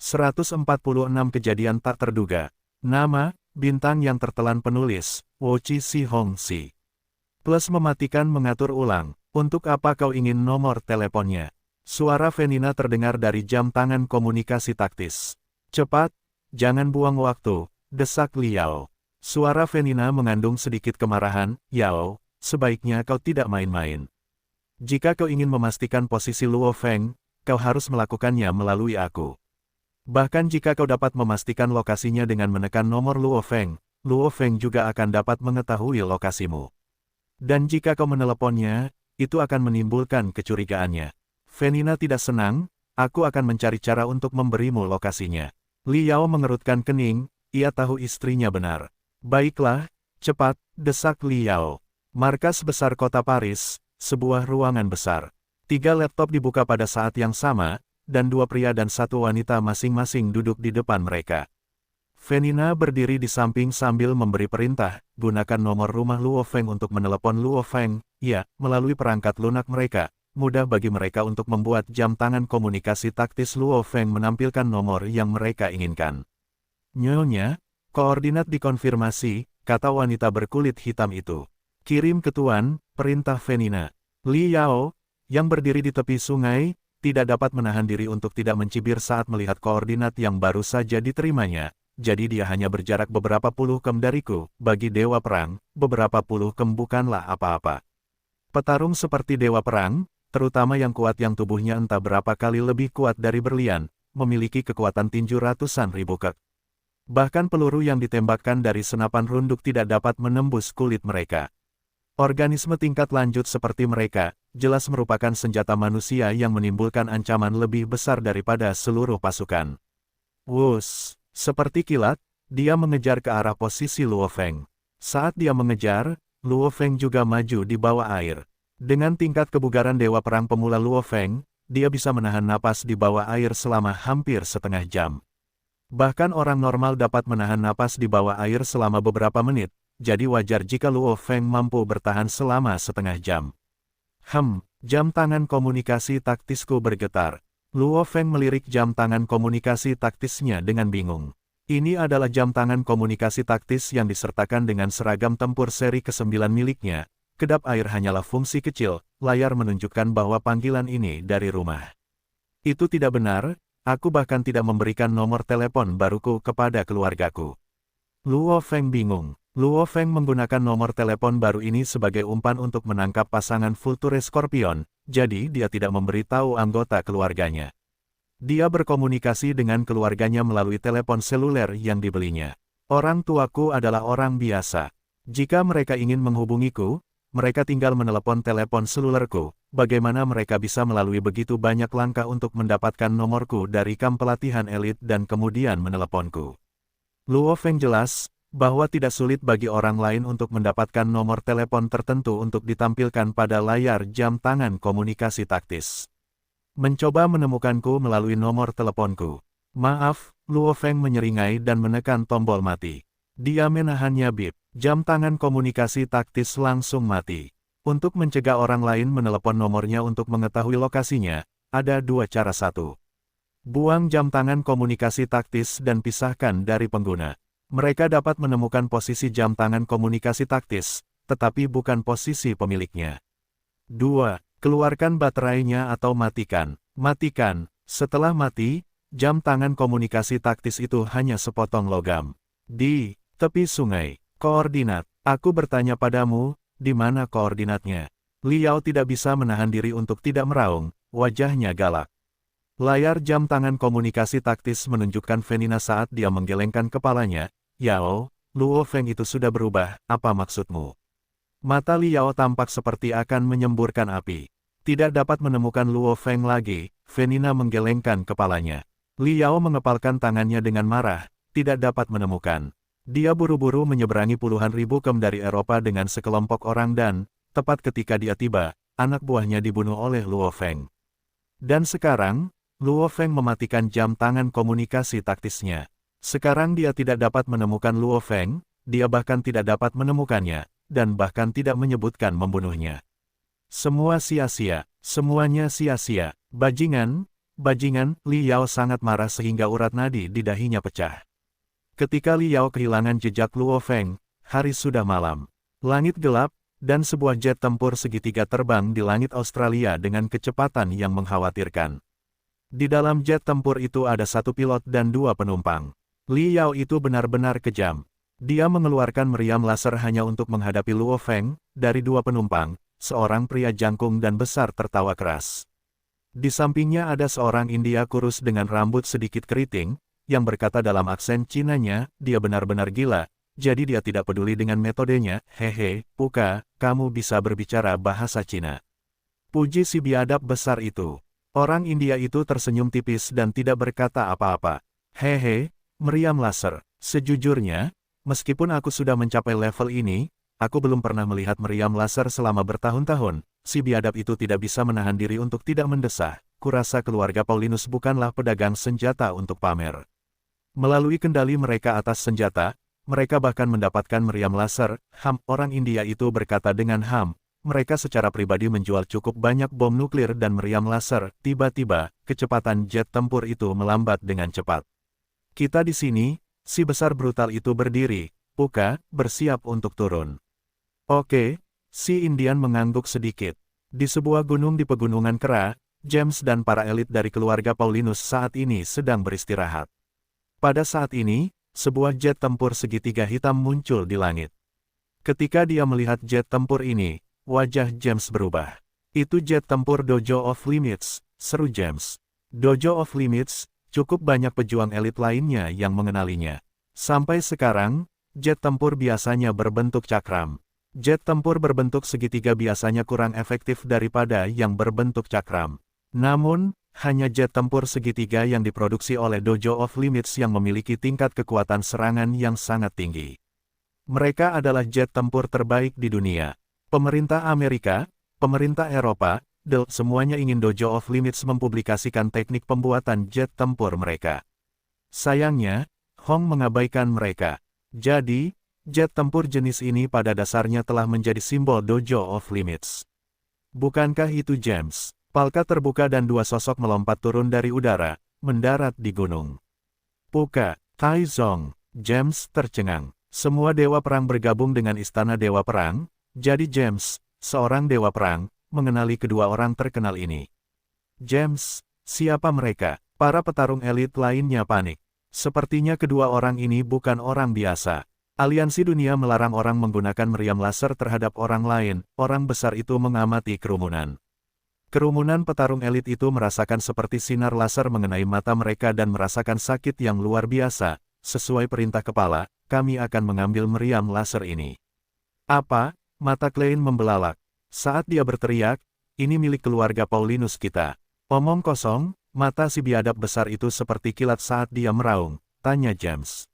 146 kejadian tak terduga. Nama, bintang yang tertelan penulis, Wochi Si Hong Si. Plus mematikan mengatur ulang. Untuk apa kau ingin nomor teleponnya? Suara Fenina terdengar dari jam tangan komunikasi taktis. Cepat, jangan buang waktu, desak Liao. Suara Fenina mengandung sedikit kemarahan. Yao, sebaiknya kau tidak main-main. Jika kau ingin memastikan posisi Luo Feng, kau harus melakukannya melalui aku. Bahkan jika kau dapat memastikan lokasinya dengan menekan nomor Luo Feng juga akan dapat mengetahui lokasimu. Dan jika kau meneleponnya, itu akan menimbulkan kecurigaannya. Fenina tidak senang, aku akan mencari cara untuk memberimu lokasinya. Liao mengerutkan kening, ia tahu istrinya benar. Baiklah, cepat, desak Liao. Markas besar kota Paris, sebuah ruangan besar. 3 laptop dibuka pada saat yang sama, dan 2 pria dan 1 wanita masing-masing duduk di depan mereka. Fenina berdiri di samping sambil memberi perintah, gunakan nomor rumah Luo Feng untuk menelepon Luo Feng. Ya, melalui perangkat lunak mereka, mudah bagi mereka untuk membuat jam tangan komunikasi taktis Luo Feng menampilkan nomor yang mereka inginkan. Nyonya, koordinat dikonfirmasi, kata wanita berkulit hitam itu. Kirim ke Tuan, perintah Fenina. Liao, yang berdiri di tepi sungai, tidak dapat menahan diri untuk tidak mencibir saat melihat koordinat yang baru saja diterimanya, jadi dia hanya berjarak beberapa puluh kem dariku. Bagi dewa perang, beberapa puluh kem bukanlah apa-apa. Petarung seperti dewa perang, terutama yang kuat yang tubuhnya entah berapa kali lebih kuat dari berlian, memiliki kekuatan tinju ratusan ribu kek. Bahkan peluru yang ditembakkan dari senapan runduk tidak dapat menembus kulit mereka. Organisme tingkat lanjut seperti mereka, jelas merupakan senjata manusia yang menimbulkan ancaman lebih besar daripada seluruh pasukan. Wus, seperti kilat, dia mengejar ke arah posisi Luo Feng. Saat dia mengejar, Luo Feng juga maju di bawah air. Dengan tingkat kebugaran dewa perang pemula Luo Feng, dia bisa menahan napas di bawah air selama hampir setengah jam. Bahkan orang normal dapat menahan napas di bawah air selama beberapa menit, jadi wajar jika Luo Feng mampu bertahan selama setengah jam. Jam tangan komunikasi taktisku bergetar. Luo Feng melirik jam tangan komunikasi taktisnya dengan bingung. Ini adalah jam tangan komunikasi taktis yang disertakan dengan seragam tempur seri ke-9 miliknya. Kedap air hanyalah fungsi kecil, layar menunjukkan bahwa panggilan ini dari rumah. Itu tidak benar, aku bahkan tidak memberikan nomor telepon baruku kepada keluargaku. Luo Feng bingung. Luo Feng menggunakan nomor telepon baru ini sebagai umpan untuk menangkap pasangan Vulture Scorpion, jadi dia tidak memberitahu anggota keluarganya. Dia berkomunikasi dengan keluarganya melalui telepon seluler yang dibelinya. Orang tuaku adalah orang biasa. Jika mereka ingin menghubungiku, mereka tinggal menelepon telepon selulerku. Bagaimana mereka bisa melalui begitu banyak langkah untuk mendapatkan nomorku dari kamp pelatihan elit dan kemudian meneleponku? Luo Feng jelas bahwa tidak sulit bagi orang lain untuk mendapatkan nomor telepon tertentu untuk ditampilkan pada layar jam tangan komunikasi taktis. Mencoba menemukanku melalui nomor teleponku. Maaf, Luo Feng menyeringai dan menekan tombol mati. Dia menahannya bip. Jam tangan komunikasi taktis langsung mati. Untuk mencegah orang lain menelepon nomornya untuk mengetahui lokasinya, ada 2 cara. 1. Buang jam tangan komunikasi taktis dan pisahkan dari pengguna. Mereka dapat menemukan posisi jam tangan komunikasi taktis, tetapi bukan posisi pemiliknya. 2. Keluarkan baterainya atau matikan. Matikan. Setelah mati, jam tangan komunikasi taktis itu hanya sepotong logam. Di tepi sungai. Koordinat. Aku bertanya padamu, di mana koordinatnya? Liao tidak bisa menahan diri untuk tidak meraung, wajahnya galak. Layar jam tangan komunikasi taktis menunjukkan Fenina saat dia menggelengkan kepalanya. Yao, Luo Feng itu sudah berubah, apa maksudmu? Mata Liao tampak seperti akan menyemburkan api. Tidak dapat menemukan Luo Feng lagi, Fenina menggelengkan kepalanya. Liao mengepalkan tangannya dengan marah, tidak dapat menemukan. Dia buru-buru menyeberangi puluhan ribu kem dari Eropa dengan sekelompok orang dan, tepat ketika dia tiba, anak buahnya dibunuh oleh Luo Feng. Dan sekarang, Luo Feng mematikan jam tangan komunikasi taktisnya. Sekarang dia tidak dapat menemukan Luo Feng, dia bahkan tidak dapat menemukannya, dan bahkan tidak menyebutkan membunuhnya. Semua sia-sia, semuanya sia-sia. Bajingan, bajingan, Li Yao sangat marah sehingga urat nadi di dahinya pecah. Ketika Li Yao kehilangan jejak Luo Feng, hari sudah malam. Langit gelap, dan sebuah jet tempur segitiga terbang di langit Australia dengan kecepatan yang mengkhawatirkan. Di dalam jet tempur itu ada satu pilot dan dua penumpang. Li Yao itu benar-benar kejam. Dia mengeluarkan meriam laser hanya untuk menghadapi Luo Feng. Dari dua penumpang, seorang pria jangkung dan besar tertawa keras. Di sampingnya ada seorang India kurus dengan rambut sedikit keriting, yang berkata dalam aksen Cinanya, dia benar-benar gila, jadi dia tidak peduli dengan metodenya. Hehe, Puka, kamu bisa berbicara bahasa Cina. Puji si biadab besar itu. Orang India itu tersenyum tipis dan tidak berkata apa-apa. Hehe, meriam laser. Sejujurnya, meskipun aku sudah mencapai level ini, aku belum pernah melihat meriam laser selama bertahun-tahun. Si biadab itu tidak bisa menahan diri untuk tidak mendesah. Kurasa keluarga Paulinus bukanlah pedagang senjata untuk pamer. Melalui kendali mereka atas senjata, mereka bahkan mendapatkan meriam laser. Orang India itu berkata dengan mereka secara pribadi menjual cukup banyak bom nuklir dan meriam laser. Tiba-tiba, kecepatan jet tempur itu melambat dengan cepat. Kita di sini, si besar brutal itu berdiri. Puka, bersiap untuk turun. Oke, si Indian mengangguk sedikit. Di sebuah gunung di pegunungan Kera, James dan para elit dari keluarga Paulinus saat ini sedang beristirahat. Pada saat ini, sebuah jet tempur segitiga hitam muncul di langit. Ketika dia melihat jet tempur ini, wajah James berubah. Itu jet tempur Dojo of Limits, seru James. Dojo of Limits, cukup banyak pejuang elit lainnya yang mengenalinya. Sampai sekarang, jet tempur biasanya berbentuk cakram. Jet tempur berbentuk segitiga biasanya kurang efektif daripada yang berbentuk cakram. Namun, hanya jet tempur segitiga yang diproduksi oleh Dojo of Limits yang memiliki tingkat kekuatan serangan yang sangat tinggi. Mereka adalah jet tempur terbaik di dunia. Pemerintah Amerika, pemerintah Eropa, semuanya ingin Dojo of Limits mempublikasikan teknik pembuatan jet tempur mereka. Sayangnya, Hong mengabaikan mereka. Jadi, jet tempur jenis ini pada dasarnya telah menjadi simbol Dojo of Limits. Bukankah itu James? Palka terbuka dan dua sosok melompat turun dari udara, mendarat di gunung. Puka, Taizong, James tercengang. Semua dewa perang bergabung dengan istana dewa perang, jadi James, seorang dewa perang, mengenali kedua orang terkenal ini. James, siapa mereka? Para petarung elit lainnya panik. Sepertinya kedua orang ini bukan orang biasa. Aliansi dunia melarang orang menggunakan meriam laser terhadap orang lain. Orang besar itu mengamati kerumunan. Kerumunan petarung elit itu merasakan seperti sinar laser mengenai mata mereka dan merasakan sakit yang luar biasa. Sesuai perintah kepala, kami akan mengambil meriam laser ini. Apa? Mata Klein membelalak. Saat dia berteriak, ini milik keluarga Paulinus kita. Omong kosong, mata si biadab besar itu seperti kilat saat dia meraung, tanya James.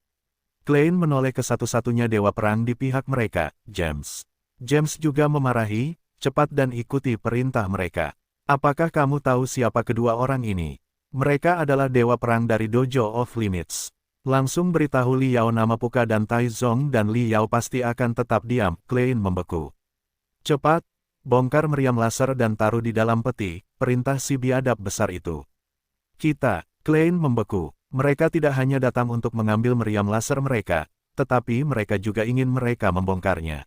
Klein menoleh ke satu-satunya dewa perang di pihak mereka, James. James juga memarahi, cepat dan ikuti perintah mereka. Apakah kamu tahu siapa kedua orang ini? Mereka adalah dewa perang dari Dojo of Limits. Langsung beritahu Li Yao nama Puka dan Taizong dan Li Yao pasti akan tetap diam. Klein membeku. Cepat, bongkar meriam laser dan taruh di dalam peti, perintah si biadab besar itu. Kita, Klein membeku. Mereka tidak hanya datang untuk mengambil meriam laser mereka, tetapi mereka juga ingin mereka membongkarnya.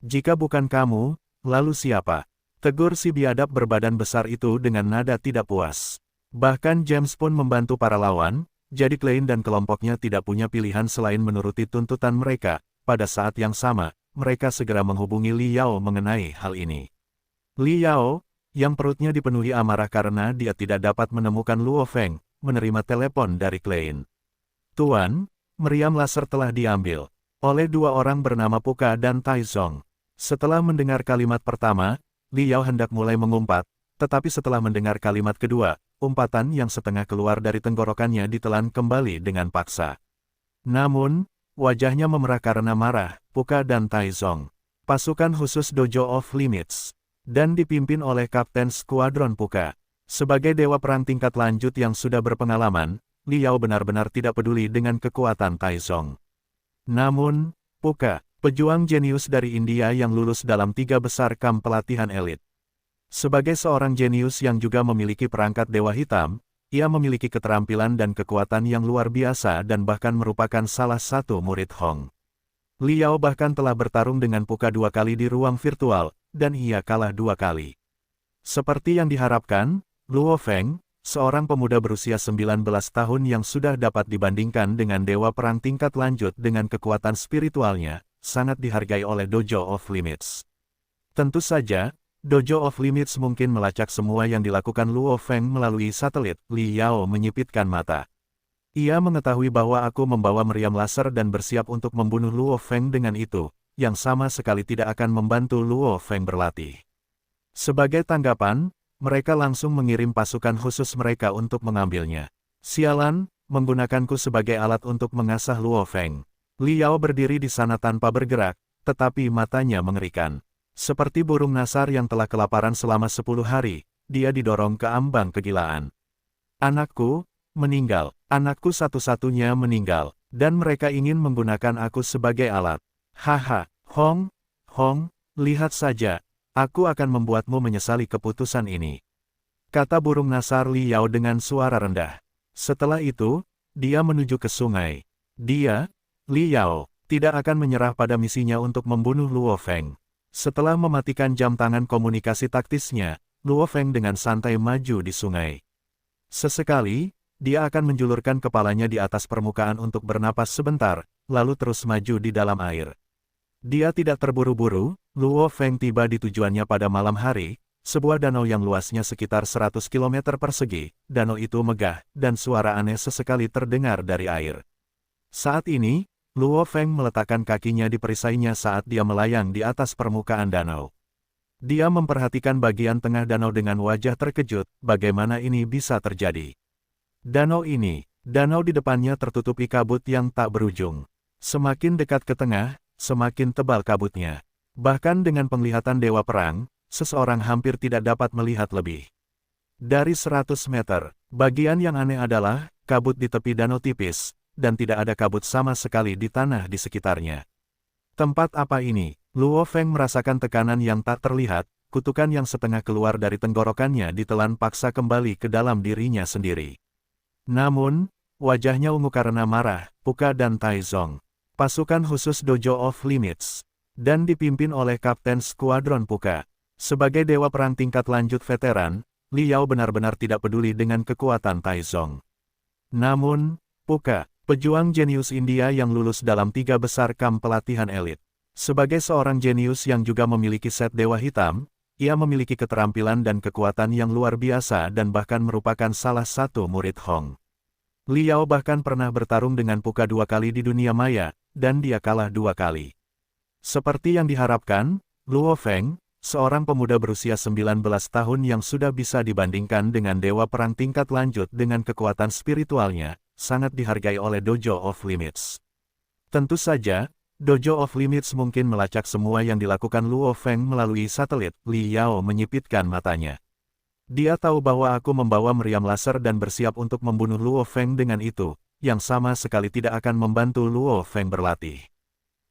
Jika bukan kamu, lalu siapa? Tegur si biadab berbadan besar itu dengan nada tidak puas. Bahkan James pun membantu para lawan, jadi Klein dan kelompoknya tidak punya pilihan selain menuruti tuntutan mereka. Pada saat yang sama, mereka segera menghubungi Li Yao mengenai hal ini. Li Yao, yang perutnya dipenuhi amarah karena dia tidak dapat menemukan Luo Feng, menerima telepon dari Klein. Tuan, meriam laser telah diambil oleh dua orang bernama Puka dan Taizong. Setelah mendengar kalimat pertama, Li Yao hendak mulai mengumpat, tetapi setelah mendengar kalimat kedua, umpatan yang setengah keluar dari tenggorokannya ditelan kembali dengan paksa. Namun, wajahnya memerah karena marah. Puka dan Taizong, pasukan khusus Dojo of Limits, dan dipimpin oleh Kapten Skuadron Puka. Sebagai dewa perang tingkat lanjut yang sudah berpengalaman, Li Yao benar-benar tidak peduli dengan kekuatan Taizong. Namun, Puka, pejuang jenius dari India yang lulus dalam 3 besar kamp pelatihan elit. Sebagai seorang jenius yang juga memiliki perangkat dewa hitam, ia memiliki keterampilan dan kekuatan yang luar biasa dan bahkan merupakan salah satu murid Hong. Liao bahkan telah bertarung dengan Puka 2 kali di ruang virtual, dan ia kalah 2 kali. Seperti yang diharapkan, Luo Feng, seorang pemuda berusia 19 tahun yang sudah dapat dibandingkan dengan dewa perang tingkat lanjut dengan kekuatan spiritualnya, sangat dihargai oleh Dojo of Limits. Tentu saja, Dojo of Limits mungkin melacak semua yang dilakukan Luo Feng melalui satelit. Liao menyipitkan mata. Ia mengetahui bahwa aku membawa meriam laser dan bersiap untuk membunuh Luo Feng dengan itu, yang sama sekali tidak akan membantu Luo Feng berlatih. Sebagai tanggapan, mereka langsung mengirim pasukan khusus mereka untuk mengambilnya. Sialan, menggunakanku sebagai alat untuk mengasah Luo Feng. Liao berdiri di sana tanpa bergerak, tetapi matanya mengerikan. Seperti burung nasar yang telah kelaparan selama 10 hari, dia didorong ke ambang kegilaan. Anakku, meninggal. Anakku satu-satunya meninggal, dan mereka ingin menggunakan aku sebagai alat. Haha, Hong, lihat saja, aku akan membuatmu menyesali keputusan ini. Kata burung nasar Liao dengan suara rendah. Setelah itu, dia menuju ke sungai. Dia, Liao, tidak akan menyerah pada misinya untuk membunuh Luo Feng. Setelah mematikan jam tangan komunikasi taktisnya, Luo Feng dengan santai maju di sungai. Sesekali, dia akan menjulurkan kepalanya di atas permukaan untuk bernapas sebentar, lalu terus maju di dalam air. Dia tidak terburu-buru, Luo Feng tiba di tujuannya pada malam hari, sebuah danau yang luasnya sekitar 100 km persegi, danau itu megah, dan suara aneh sesekali terdengar dari air. Saat ini, Luo Feng meletakkan kakinya di perisainya saat dia melayang di atas permukaan danau. Dia memperhatikan bagian tengah danau dengan wajah terkejut, bagaimana ini bisa terjadi. Danau di depannya tertutupi kabut yang tak berujung. Semakin dekat ke tengah, semakin tebal kabutnya. Bahkan dengan penglihatan dewa perang, seseorang hampir tidak dapat melihat lebih. Dari 100 meter, bagian yang aneh adalah, kabut di tepi danau tipis, dan tidak ada kabut sama sekali di tanah di sekitarnya. Tempat apa ini? Luo Feng merasakan tekanan yang tak terlihat, kutukan yang setengah keluar dari tenggorokannya ditelan paksa kembali ke dalam dirinya sendiri. Namun, wajahnya ungu karena marah, Puka dan Taizong. Pasukan khusus Dojo of Limits, dan dipimpin oleh Kapten Skuadron Puka. Sebagai dewa perang tingkat lanjut veteran, Liao benar-benar tidak peduli dengan kekuatan Taizong. Namun, Puka, pejuang jenius India yang lulus dalam 3 besar kamp pelatihan elit. Sebagai seorang jenius yang juga memiliki set dewa hitam, ia memiliki keterampilan dan kekuatan yang luar biasa dan bahkan merupakan salah satu murid Hong. Liao bahkan pernah bertarung dengan Puka 2 kali di dunia maya, dan dia kalah 2 kali. Seperti yang diharapkan, Luo Feng, seorang pemuda berusia 19 tahun yang sudah bisa dibandingkan dengan dewa perang tingkat lanjut dengan kekuatan spiritualnya, sangat dihargai oleh Dojo of Limits. Tentu saja, Dojo of Limits mungkin melacak semua yang dilakukan Luo Feng melalui satelit. Liao menyipitkan matanya. Dia tahu bahwa aku membawa meriam laser dan bersiap untuk membunuh Luo Feng dengan itu, yang sama sekali tidak akan membantu Luo Feng berlatih.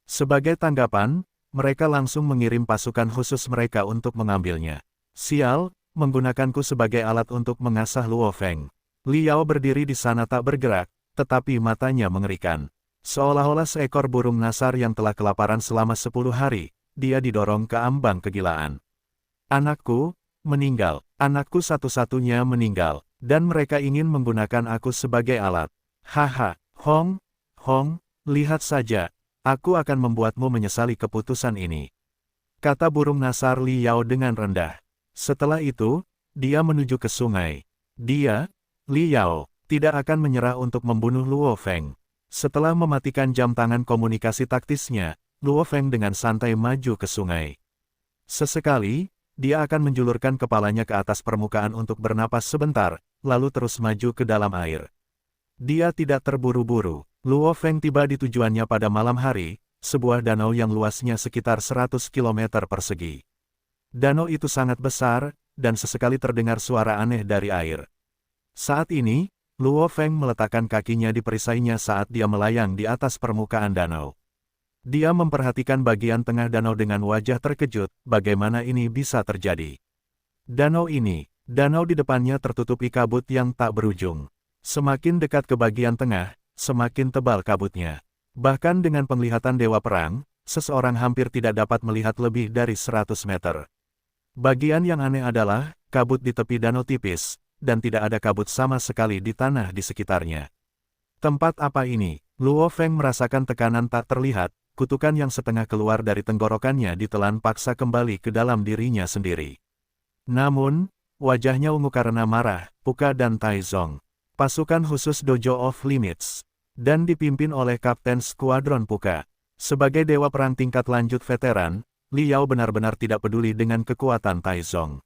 Sebagai tanggapan, mereka langsung mengirim pasukan khusus mereka untuk mengambilnya. Sial, menggunakanku sebagai alat untuk mengasah Luo Feng. Liao berdiri di sana tak bergerak, tetapi matanya mengerikan. Seolah-olah seekor burung nasar yang telah kelaparan selama 10 hari, dia didorong ke ambang kegilaan. Anakku, meninggal. Anakku satu-satunya meninggal, dan mereka ingin menggunakan aku sebagai alat. Haha, Hong, lihat saja, aku akan membuatmu menyesali keputusan ini. Kata burung nasar Liao dengan rendah. Setelah itu, dia menuju ke sungai. Dia, Liao, tidak akan menyerah untuk membunuh Luo Feng. Setelah mematikan jam tangan komunikasi taktisnya, Luo Feng dengan santai maju ke sungai. Sesekali, dia akan menjulurkan kepalanya ke atas permukaan untuk bernapas sebentar, lalu terus maju ke dalam air. Dia tidak terburu-buru. Luo Feng tiba di tujuannya pada malam hari, sebuah danau yang luasnya sekitar 100 km persegi. Danau itu sangat besar, dan sesekali terdengar suara aneh dari air. Saat ini, Luo Feng meletakkan kakinya di perisainya saat dia melayang di atas permukaan danau. Dia memperhatikan bagian tengah danau dengan wajah terkejut, bagaimana ini bisa terjadi. Danau ini, Danau di depannya tertutupi kabut yang tak berujung. Semakin dekat ke bagian tengah, semakin tebal kabutnya. Bahkan dengan penglihatan Dewa Perang, seseorang hampir tidak dapat melihat lebih dari 100 meter. Bagian yang aneh adalah, kabut di tepi danau tipis, dan tidak ada kabut sama sekali di tanah di sekitarnya. Tempat apa ini? Luo Feng merasakan tekanan tak terlihat, kutukan yang setengah keluar dari tenggorokannya ditelan paksa kembali ke dalam dirinya sendiri. Namun, wajahnya ungu karena marah, Puka dan Taizong. Pasukan khusus Dojo of Limits. Dan dipimpin oleh Kapten Skuadron Puka. Sebagai dewa perang tingkat lanjut veteran, Li Yao benar-benar tidak peduli dengan kekuatan Taizong.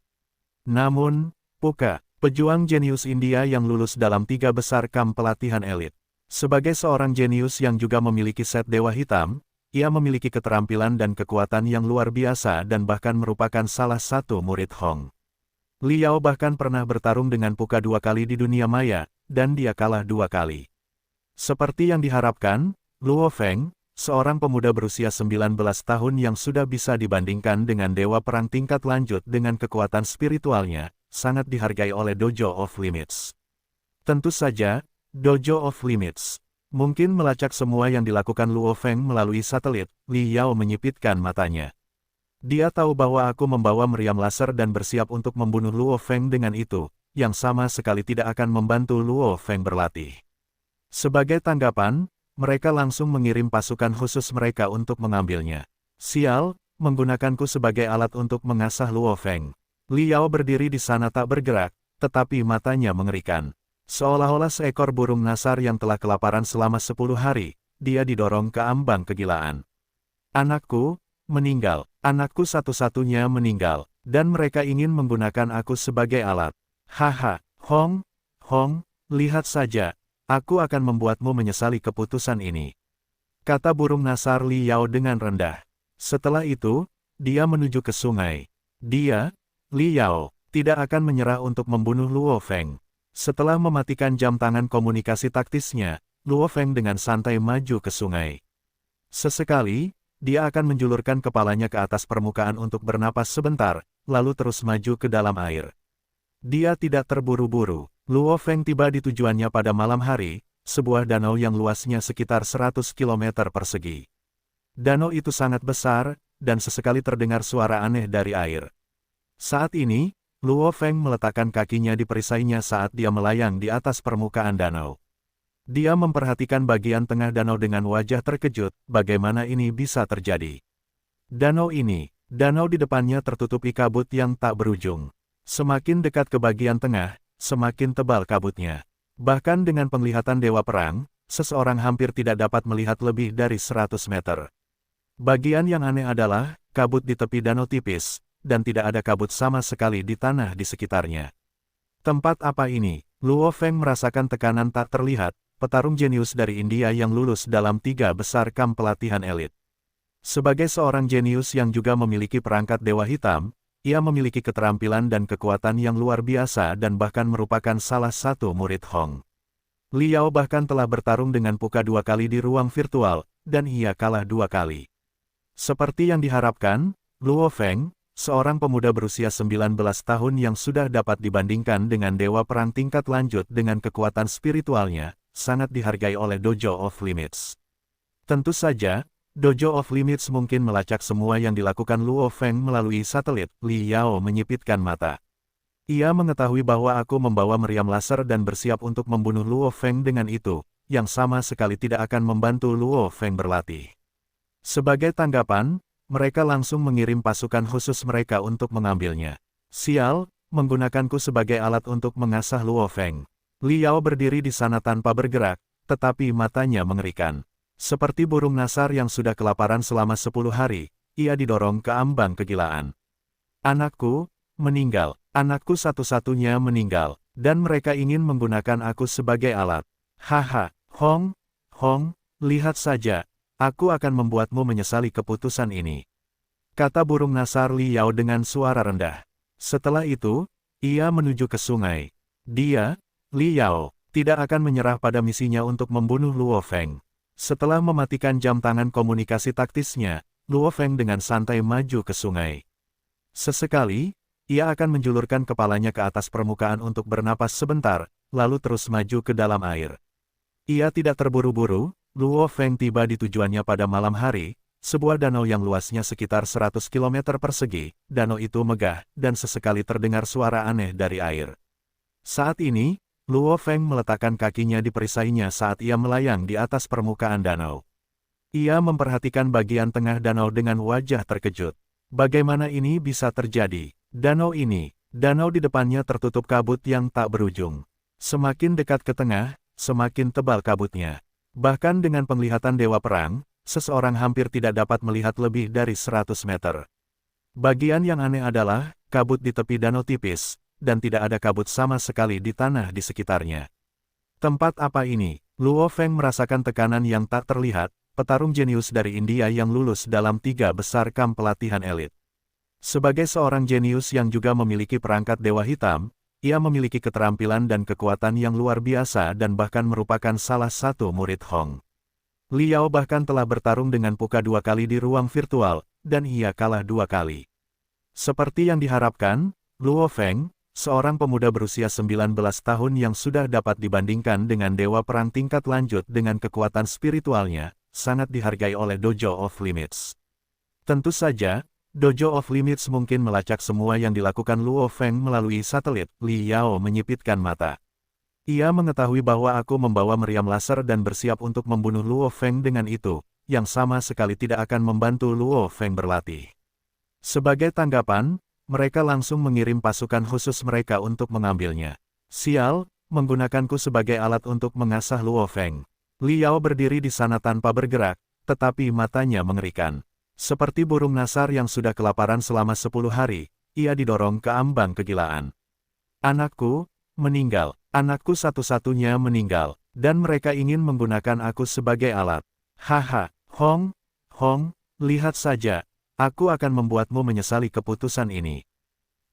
Namun, Puka, pejuang jenius India yang lulus dalam 3 besar kamp pelatihan elit. Sebagai seorang jenius yang juga memiliki set Dewa Hitam, ia memiliki keterampilan dan kekuatan yang luar biasa dan bahkan merupakan salah satu murid Hong. Li Yao bahkan pernah bertarung dengan Puka 2 kali di dunia maya, dan dia kalah 2 kali. Seperti yang diharapkan, Luo Feng, seorang pemuda berusia 19 tahun yang sudah bisa dibandingkan dengan dewa perang tingkat lanjut dengan kekuatan spiritualnya, sangat dihargai oleh Dojo of Limits. Tentu saja, Dojo of Limits mungkin melacak semua yang dilakukan Luo Feng melalui satelit. Li Yao menyipitkan matanya. Dia tahu bahwa aku membawa meriam laser dan bersiap untuk membunuh Luo Feng dengan itu, yang sama sekali tidak akan membantu Luo Feng berlatih. Sebagai tanggapan, mereka langsung mengirim pasukan khusus mereka untuk mengambilnya. Sial, menggunakanku sebagai alat untuk mengasah Luo Feng. Li Yao berdiri di sana tak bergerak, tetapi matanya mengerikan. Seolah-olah seekor burung nasar yang telah kelaparan selama 10 hari, dia didorong ke ambang kegilaan. Anakku, meninggal. Anakku satu-satunya meninggal, dan mereka ingin menggunakan aku sebagai alat. Haha, Hong, lihat saja, aku akan membuatmu menyesali keputusan ini. Kata burung nasar Li Yao dengan rendah. Setelah itu, dia menuju ke sungai. Dia, Li Yao, tidak akan menyerah untuk membunuh Luo Feng. Setelah mematikan jam tangan komunikasi taktisnya, Luo Feng dengan santai maju ke sungai. Sesekali, dia akan menjulurkan kepalanya ke atas permukaan untuk bernapas sebentar, lalu terus maju ke dalam air. Dia tidak terburu-buru. Luo Feng tiba di tujuannya pada malam hari, sebuah danau yang luasnya sekitar 100 km persegi. Danau itu sangat besar, dan sesekali terdengar suara aneh dari air. Saat ini, Luo Feng meletakkan kakinya di perisainya saat dia melayang di atas permukaan danau. Dia memperhatikan bagian tengah danau dengan wajah terkejut, bagaimana ini bisa terjadi. Danau di depannya tertutupi kabut yang tak berujung. Semakin dekat ke bagian tengah, semakin tebal kabutnya. Bahkan dengan penglihatan Dewa Perang, seseorang hampir tidak dapat melihat lebih dari 100 meter. Bagian yang aneh adalah, kabut di tepi danau tipis, dan tidak ada kabut sama sekali di tanah di sekitarnya. Tempat apa ini? Luo Feng merasakan tekanan tak terlihat, petarung jenius dari India yang lulus dalam 3 besar kamp pelatihan elit. Sebagai seorang jenius yang juga memiliki perangkat Dewa Hitam, ia memiliki keterampilan dan kekuatan yang luar biasa dan bahkan merupakan salah satu murid Hong. Li Yao bahkan telah bertarung dengan Puka 2 kali di ruang virtual, dan ia kalah 2 kali. Seperti yang diharapkan, Luo Feng, seorang pemuda berusia 19 tahun yang sudah dapat dibandingkan dengan dewa perang tingkat lanjut dengan kekuatan spiritualnya, sangat dihargai oleh Dojo of Limits. Tentu saja, Dojo of Limits mungkin melacak semua yang dilakukan Luo Feng melalui satelit. Li Yao menyipitkan mata. Ia mengetahui bahwa aku membawa meriam laser dan bersiap untuk membunuh Luo Feng dengan itu, yang sama sekali tidak akan membantu Luo Feng berlatih. Sebagai tanggapan, mereka langsung mengirim pasukan khusus mereka untuk mengambilnya. Sial, menggunakanku sebagai alat untuk mengasah Luo Feng. Li Yao berdiri di sana tanpa bergerak, tetapi matanya mengerikan. Seperti burung nasar yang sudah kelaparan selama 10 hari, ia didorong ke ambang kegilaan. Anakku, meninggal. Anakku satu-satunya meninggal, dan mereka ingin menggunakan aku sebagai alat. Haha, Hong, lihat saja. Aku akan membuatmu menyesali keputusan ini. Kata burung nasar Li Yao dengan suara rendah. Setelah itu, ia menuju ke sungai. Dia, Li Yao, tidak akan menyerah pada misinya untuk membunuh Luo Feng. Setelah mematikan jam tangan komunikasi taktisnya, Luo Feng dengan santai maju ke sungai. Sesekali, Ia akan menjulurkan kepalanya ke atas permukaan untuk bernapas sebentar, lalu terus maju ke dalam air. Ia tidak terburu-buru, Luo Feng tiba di tujuannya pada malam hari, sebuah danau yang luasnya sekitar 100 km persegi. Danau itu megah, dan sesekali terdengar suara aneh dari air. Saat ini, Luo Feng meletakkan kakinya di perisainya saat ia melayang di atas permukaan danau. Ia memperhatikan bagian tengah danau dengan wajah terkejut. Bagaimana ini bisa terjadi? Danau di depannya tertutup kabut yang tak berujung. Semakin dekat ke tengah, semakin tebal kabutnya. Bahkan dengan penglihatan dewa perang, seseorang hampir tidak dapat melihat lebih dari 100 meter. Bagian yang aneh adalah, kabut di tepi danau tipis, dan tidak ada kabut sama sekali di tanah di sekitarnya. Tempat apa ini? Luo Feng merasakan tekanan yang tak terlihat, petarung jenius dari India yang lulus dalam 3 besar kamp pelatihan elit. Sebagai seorang jenius yang juga memiliki perangkat dewa hitam, ia memiliki keterampilan dan kekuatan yang luar biasa dan bahkan merupakan salah satu murid Hong. Liao bahkan telah bertarung dengan Puka 2 kali di ruang virtual, dan ia kalah 2 kali. Seperti yang diharapkan, Luo Feng, seorang pemuda berusia 19 tahun yang sudah dapat dibandingkan dengan dewa perang tingkat lanjut dengan kekuatan spiritualnya, sangat dihargai oleh Dojo of Limits. Tentu saja, Dojo of Limits mungkin melacak semua yang dilakukan Luo Feng melalui satelit. Liao menyipitkan mata. Ia mengetahui bahwa aku membawa meriam laser dan bersiap untuk membunuh Luo Feng dengan itu, yang sama sekali tidak akan membantu Luo Feng berlatih. Sebagai tanggapan, mereka langsung mengirim pasukan khusus mereka untuk mengambilnya. Sial, menggunakanku sebagai alat untuk mengasah Luo Feng. Liao berdiri di sana tanpa bergerak, tetapi matanya mengerikan. Seperti burung nasar yang sudah kelaparan selama 10 hari, ia didorong ke ambang kegilaan. Anakku, meninggal. Anakku satu-satunya meninggal, dan mereka ingin menggunakan aku sebagai alat. Haha, Hong, lihat saja. Aku akan membuatmu menyesali keputusan ini.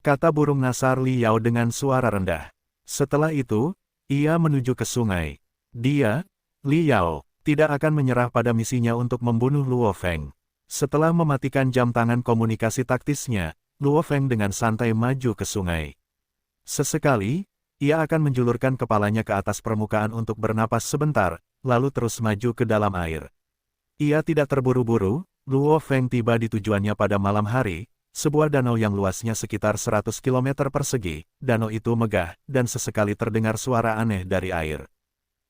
Kata burung nasar Liao dengan suara rendah. Setelah itu, ia menuju ke sungai. Dia, Liao, tidak akan menyerah pada misinya untuk membunuh Luo Feng. Setelah mematikan jam tangan komunikasi taktisnya, Luo Feng dengan santai maju ke sungai. Sesekali, ia akan menjulurkan kepalanya ke atas permukaan untuk bernapas sebentar, lalu terus maju ke dalam air. Ia tidak terburu-buru. Luo Feng tiba di tujuannya pada malam hari, sebuah danau yang luasnya sekitar 100 km persegi. Danau itu megah, dan sesekali terdengar suara aneh dari air.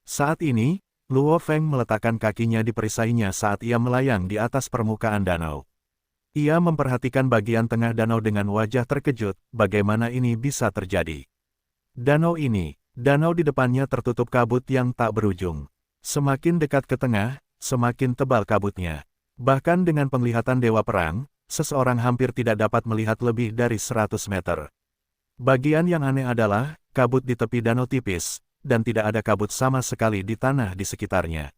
Saat ini, Luo Feng meletakkan kakinya di perisainya saat ia melayang di atas permukaan danau. Ia memperhatikan bagian tengah danau dengan wajah terkejut, bagaimana ini bisa terjadi. Danau di depannya tertutup kabut yang tak berujung. Semakin dekat ke tengah, semakin tebal kabutnya. Bahkan dengan penglihatan dewa perang, seseorang hampir tidak dapat melihat lebih dari 100 meter. Bagian yang aneh adalah, kabut di tepi danau tipis, dan tidak ada kabut sama sekali di tanah di sekitarnya.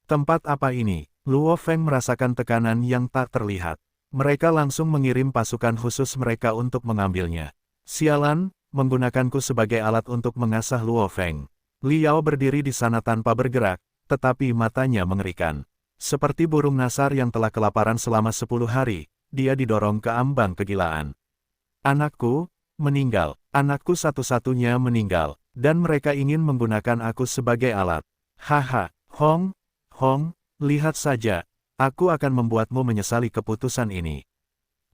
Tempat apa ini? Luo Feng merasakan tekanan yang tak terlihat. Mereka langsung mengirim pasukan khusus mereka untuk mengambilnya. Sialan, menggunakanku sebagai alat untuk mengasah Luo Feng. Liao berdiri di sana tanpa bergerak, tetapi matanya mengerikan. Seperti burung nasar yang telah kelaparan selama 10 hari, dia didorong ke ambang kegilaan. Anakku, meninggal. Anakku satu-satunya meninggal, dan mereka ingin menggunakan aku sebagai alat. Haha, Hong, lihat saja, aku akan membuatmu menyesali keputusan ini.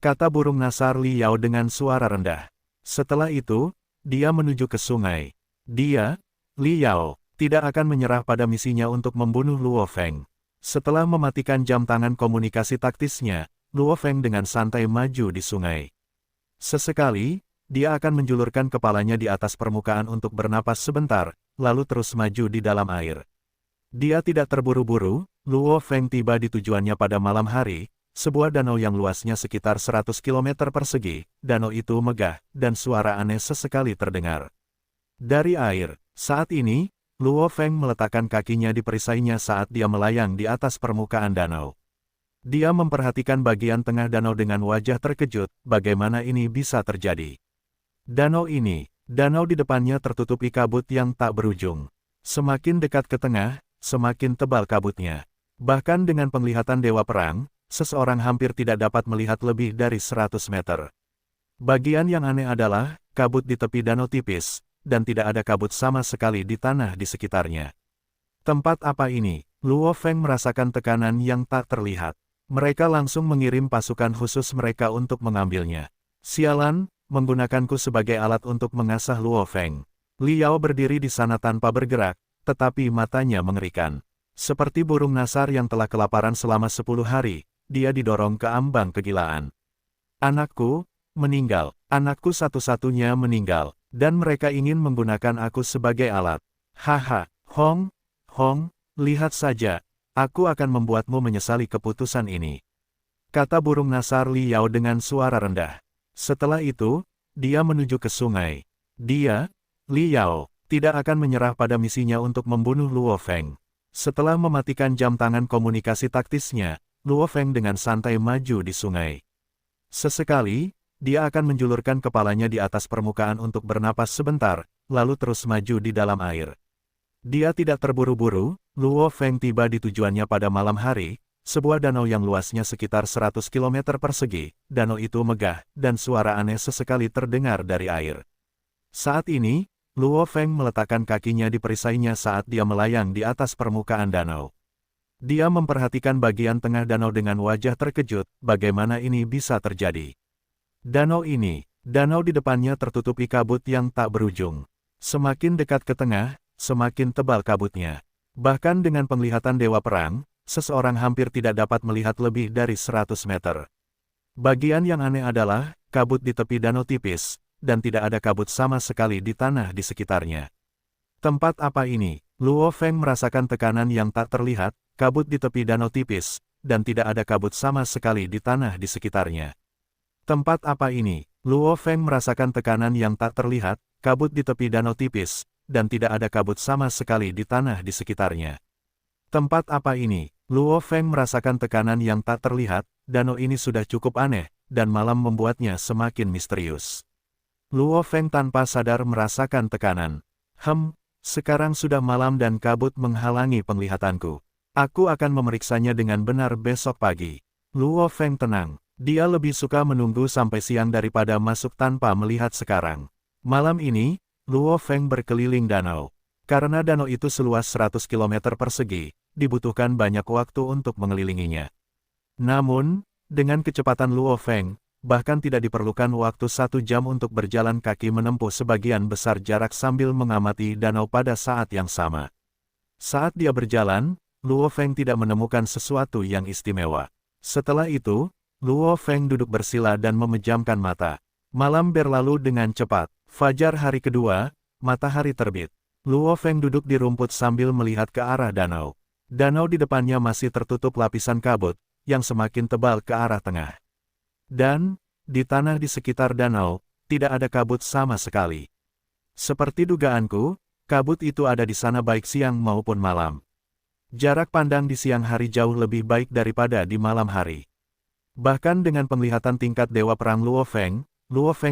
Kata burung nasar Liao dengan suara rendah. Setelah itu, dia menuju ke sungai. Dia, Liao, tidak akan menyerah pada misinya untuk membunuh Luo Feng. Setelah mematikan jam tangan komunikasi taktisnya, Luo Feng dengan santai maju di sungai. Sesekali, dia akan menjulurkan kepalanya di atas permukaan untuk bernapas sebentar, lalu terus maju di dalam air. Dia tidak terburu-buru. Luo Feng tiba di tujuannya pada malam hari, sebuah danau yang luasnya sekitar 100 km persegi. Danau itu megah, dan suara aneh sesekali terdengar. Dari air, saat ini, Luo Feng meletakkan kakinya di perisainya saat dia melayang di atas permukaan danau. Dia memperhatikan bagian tengah danau dengan wajah terkejut, bagaimana ini bisa terjadi. Danau di depannya tertutupi kabut yang tak berujung. Semakin dekat ke tengah, semakin tebal kabutnya. Bahkan dengan penglihatan dewa perang, seseorang hampir tidak dapat melihat lebih dari 100 meter. Bagian yang aneh adalah, kabut di tepi danau tipis, dan tidak ada kabut sama sekali di tanah di sekitarnya. Tempat apa ini? Luo Feng merasakan tekanan yang tak terlihat. Mereka langsung mengirim pasukan khusus mereka untuk mengambilnya. Sialan, menggunakanku sebagai alat untuk mengasah Luo Feng. Liao berdiri di sana tanpa bergerak, tetapi matanya mengerikan. Seperti burung nasar yang telah kelaparan selama 10 hari, dia didorong ke ambang kegilaan. Anakku, meninggal. Anakku satu-satunya meninggal, dan mereka ingin menggunakan aku sebagai alat. Haha, Hong, lihat saja, aku akan membuatmu menyesali keputusan ini. Kata burung nasar Liao dengan suara rendah. Setelah itu, dia menuju ke sungai. Dia, Liao, tidak akan menyerah pada misinya untuk membunuh Luo Feng. Setelah mematikan jam tangan komunikasi taktisnya, Luo Feng dengan santai maju di sungai. Sesekali, dia akan menjulurkan kepalanya di atas permukaan untuk bernapas sebentar, lalu terus maju di dalam air. Dia tidak terburu-buru, Luo Feng tiba di tujuannya pada malam hari, sebuah danau yang luasnya sekitar 100 km persegi, danau itu megah, dan suara aneh sesekali terdengar dari air. Saat ini, Luo Feng meletakkan kakinya di perisainya saat dia melayang di atas permukaan danau. Dia memperhatikan bagian tengah danau dengan wajah terkejut, bagaimana ini bisa terjadi. Danau di depannya tertutupi kabut yang tak berujung. Semakin dekat ke tengah, semakin tebal kabutnya. Bahkan dengan penglihatan Dewa Perang, seseorang hampir tidak dapat melihat lebih dari 100 meter. Bagian yang aneh adalah, kabut di tepi danau tipis, dan tidak ada kabut sama sekali di tanah di sekitarnya. Tempat apa ini? Luo Feng merasakan tekanan yang tak terlihat, kabut di tepi danau tipis, dan tidak ada kabut sama sekali di tanah di sekitarnya. Tempat apa ini? Luo Feng merasakan tekanan yang tak terlihat, kabut di tepi danau tipis, dan tidak ada kabut sama sekali di tanah di sekitarnya. Tempat apa ini? Luo Feng merasakan tekanan yang tak terlihat, danau ini sudah cukup aneh, dan malam membuatnya semakin misterius. Luo Feng tanpa sadar merasakan tekanan. Sekarang sudah malam dan kabut menghalangi penglihatanku. Aku akan memeriksanya dengan benar besok pagi. Luo Feng tenang. Dia lebih suka menunggu sampai siang daripada masuk tanpa melihat sekarang. Malam ini, Luo Feng berkeliling danau. Karena danau itu seluas 100 km persegi, dibutuhkan banyak waktu untuk mengelilinginya. Namun, dengan kecepatan Luo Feng, bahkan tidak diperlukan waktu 1 jam untuk berjalan kaki menempuh sebagian besar jarak sambil mengamati danau pada saat yang sama. Saat dia berjalan, Luo Feng tidak menemukan sesuatu yang istimewa. Setelah itu, Luo Feng duduk bersila dan memejamkan mata. Malam berlalu dengan cepat. Fajar hari kedua, matahari terbit. Luo Feng duduk di rumput sambil melihat ke arah danau. Danau di depannya masih tertutup lapisan kabut, yang semakin tebal ke arah tengah. Dan, di tanah di sekitar danau, tidak ada kabut sama sekali. Seperti dugaanku, kabut itu ada di sana baik siang maupun malam. Jarak pandang di siang hari jauh lebih baik daripada di malam hari. Bahkan dengan penglihatan tingkat Dewa Perang Luo Feng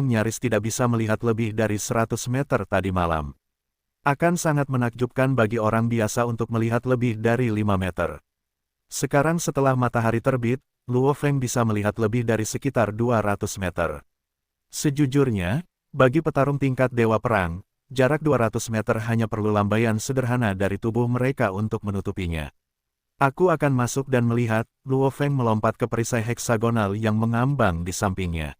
nyaris tidak bisa melihat lebih dari 100 meter tadi malam. Akan sangat menakjubkan bagi orang biasa untuk melihat lebih dari 5 meter. Sekarang setelah matahari terbit, Luo Feng bisa melihat lebih dari sekitar 200 meter. Sejujurnya, bagi petarung tingkat Dewa Perang, jarak 200 meter hanya perlu lambaian sederhana dari tubuh mereka untuk menutupinya. Aku akan masuk dan melihat, Luo Feng melompat ke perisai heksagonal yang mengambang di sampingnya.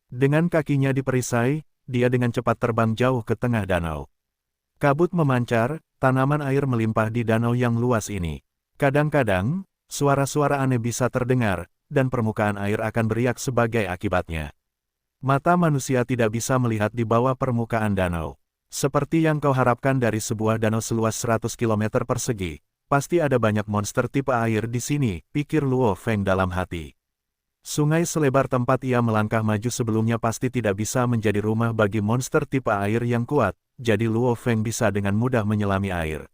Dengan kakinya di perisai, dia dengan cepat terbang jauh ke tengah danau. Kabut memancar, tanaman air melimpah di danau yang luas ini. Kadang-kadang, suara-suara aneh bisa terdengar, dan permukaan air akan beriak sebagai akibatnya. Mata manusia tidak bisa melihat di bawah permukaan danau. Seperti yang kau harapkan dari sebuah danau seluas 100 km persegi, pasti ada banyak monster tipe air di sini, pikir Luo Feng dalam hati. Sungai selebar tempat ia melangkah maju sebelumnya pasti tidak bisa menjadi rumah bagi monster tipe air yang kuat, jadi Luo Feng bisa dengan mudah menyelami air.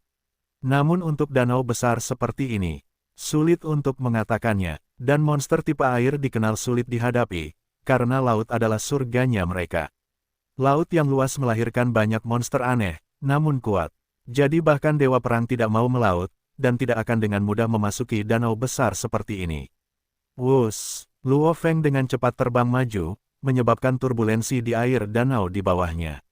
Namun untuk danau besar seperti ini, sulit untuk mengatakannya, dan monster tipe air dikenal sulit dihadapi, karena laut adalah surganya mereka. Laut yang luas melahirkan banyak monster aneh, namun kuat. Jadi bahkan Dewa Perang tidak mau melaut, dan tidak akan dengan mudah memasuki danau besar seperti ini. Wus, Luo Feng dengan cepat terbang maju, menyebabkan turbulensi di air danau di bawahnya.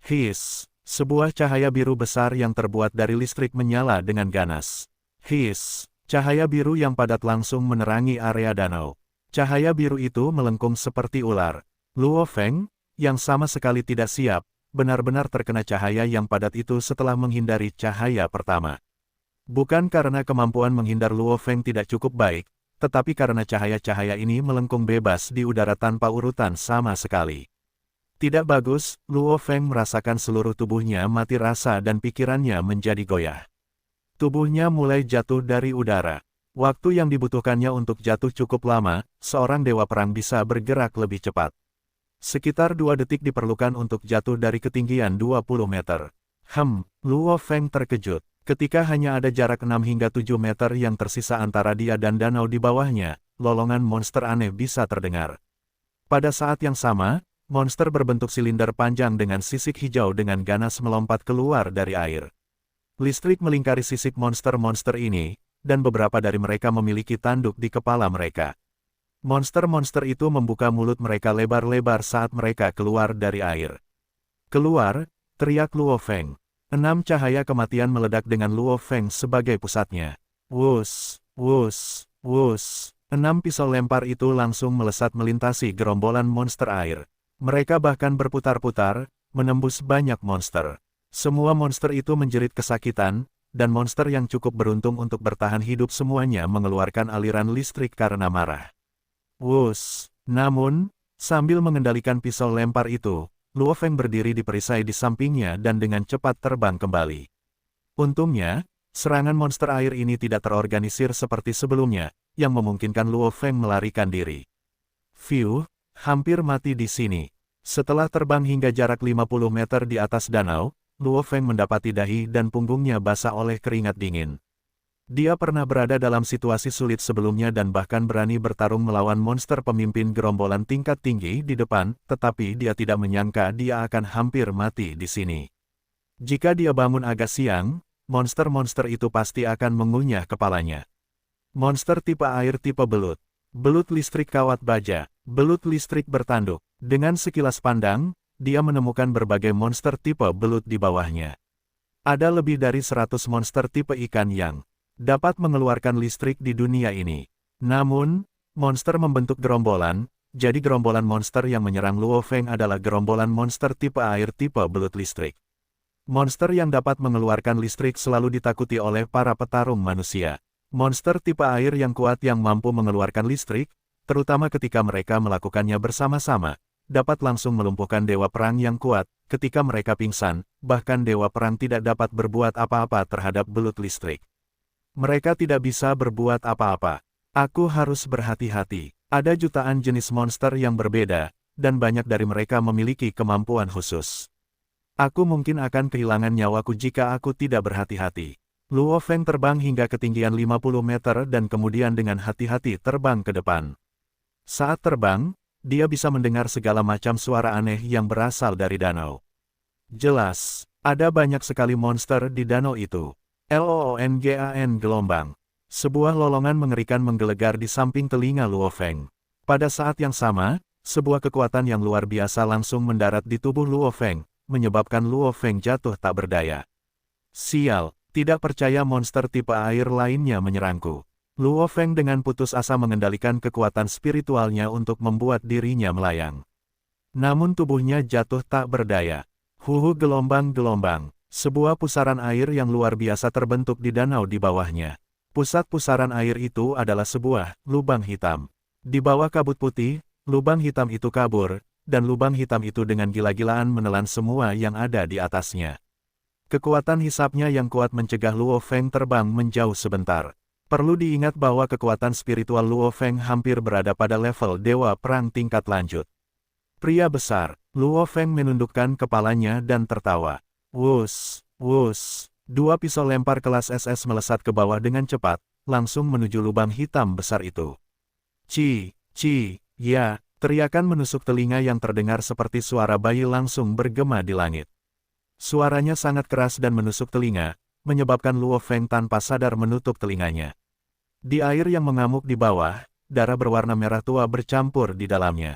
Hiss! Sebuah cahaya biru besar yang terbuat dari listrik menyala dengan ganas. Hiss! Cahaya biru yang padat langsung menerangi area danau. Cahaya biru itu melengkung seperti ular. Luo Feng, yang sama sekali tidak siap, benar-benar terkena cahaya yang padat itu setelah menghindari cahaya pertama. Bukan karena kemampuan menghindar Luo Feng tidak cukup baik, tetapi karena cahaya-cahaya ini melengkung bebas di udara tanpa urutan sama sekali. Tidak bagus, Luo Feng merasakan seluruh tubuhnya mati rasa dan pikirannya menjadi goyah. Tubuhnya mulai jatuh dari udara. Waktu yang dibutuhkannya untuk jatuh cukup lama, seorang dewa perang bisa bergerak lebih cepat. Sekitar 2 detik diperlukan untuk jatuh dari ketinggian 20 meter. Luo Feng terkejut. Ketika hanya ada jarak 6 hingga 7 meter yang tersisa antara dia dan danau di bawahnya, lolongan monster aneh bisa terdengar. Pada saat yang sama, monster berbentuk silinder panjang dengan sisik hijau dengan ganas melompat keluar dari air. Listrik melingkari sisik monster-monster ini, dan beberapa dari mereka memiliki tanduk di kepala mereka. Monster-monster itu membuka mulut mereka lebar-lebar saat mereka keluar dari air. Keluar, teriak Luo Feng. 6 cahaya kematian meledak dengan Luo Feng sebagai pusatnya. Wus, wus, wus. 6 pisau lempar itu langsung melesat melintasi gerombolan monster air. Mereka bahkan berputar-putar, menembus banyak monster. Semua monster itu menjerit kesakitan, dan monster yang cukup beruntung untuk bertahan hidup semuanya mengeluarkan aliran listrik karena marah. Wus! Namun, sambil mengendalikan pisau lempar itu, Luo Feng berdiri di perisai di sampingnya dan dengan cepat terbang kembali. Untungnya, serangan monster air ini tidak terorganisir seperti sebelumnya, yang memungkinkan Luo Feng melarikan diri. Phew! Hampir mati di sini. Setelah terbang hingga jarak 50 meter di atas danau, Luo Feng mendapati dahi dan punggungnya basah oleh keringat dingin. Dia pernah berada dalam situasi sulit sebelumnya dan bahkan berani bertarung melawan monster pemimpin gerombolan tingkat tinggi di depan, tetapi dia tidak menyangka dia akan hampir mati di sini. Jika dia bangun agak siang, monster-monster itu pasti akan mengunyah kepalanya. Monster tipe air tipe belut. Belut listrik kawat baja. Belut listrik bertanduk. Dengan sekilas pandang, dia menemukan berbagai monster tipe belut di bawahnya. Ada lebih dari 100 monster tipe ikan yang dapat mengeluarkan listrik di dunia ini. Namun, monster membentuk gerombolan, jadi gerombolan monster yang menyerang Luo Feng adalah gerombolan monster tipe air tipe belut listrik. Monster yang dapat mengeluarkan listrik selalu ditakuti oleh para petarung manusia. Monster tipe air yang kuat yang mampu mengeluarkan listrik, terutama ketika mereka melakukannya bersama-sama, dapat langsung melumpuhkan dewa perang yang kuat. Ketika mereka pingsan, bahkan dewa perang tidak dapat berbuat apa-apa terhadap belut listrik. Mereka tidak bisa berbuat apa-apa. Aku harus berhati-hati. Ada jutaan jenis monster yang berbeda, dan banyak dari mereka memiliki kemampuan khusus. Aku mungkin akan kehilangan nyawaku jika aku tidak berhati-hati. Luo Feng terbang hingga ketinggian 50 meter dan kemudian dengan hati-hati terbang ke depan. Saat terbang, dia bisa mendengar segala macam suara aneh yang berasal dari danau. Jelas, ada banyak sekali monster di danau itu. Loongan gelombang. Sebuah lolongan mengerikan menggelegar di samping telinga Luo Feng. Pada saat yang sama, sebuah kekuatan yang luar biasa langsung mendarat di tubuh Luo Feng, menyebabkan Luo Feng jatuh tak berdaya. Sial, tidak percaya monster tipe air lainnya menyerangku. Luo Feng dengan putus asa mengendalikan kekuatan spiritualnya untuk membuat dirinya melayang. Namun tubuhnya jatuh tak berdaya. Gelombang-gelombang. Sebuah pusaran air yang luar biasa terbentuk di danau di bawahnya. Pusat pusaran air itu adalah sebuah lubang hitam. Di bawah kabut putih, lubang hitam itu kabur, dan lubang hitam itu dengan gila-gilaan menelan semua yang ada di atasnya. Kekuatan hisapnya yang kuat mencegah Luo Feng terbang menjauh sebentar. Perlu diingat bahwa kekuatan spiritual Luo Feng hampir berada pada level dewa perang tingkat lanjut. Pria besar, Luo Feng menundukkan kepalanya dan tertawa. Wus, wus. 2 pisau lempar kelas SS melesat ke bawah dengan cepat, langsung menuju lubang hitam besar itu. Ya, teriakan menusuk telinga yang terdengar seperti suara bayi langsung bergema di langit. Suaranya sangat keras dan menusuk telinga, menyebabkan Luo Feng tanpa sadar menutup telinganya. Di air yang mengamuk di bawah, darah berwarna merah tua bercampur di dalamnya.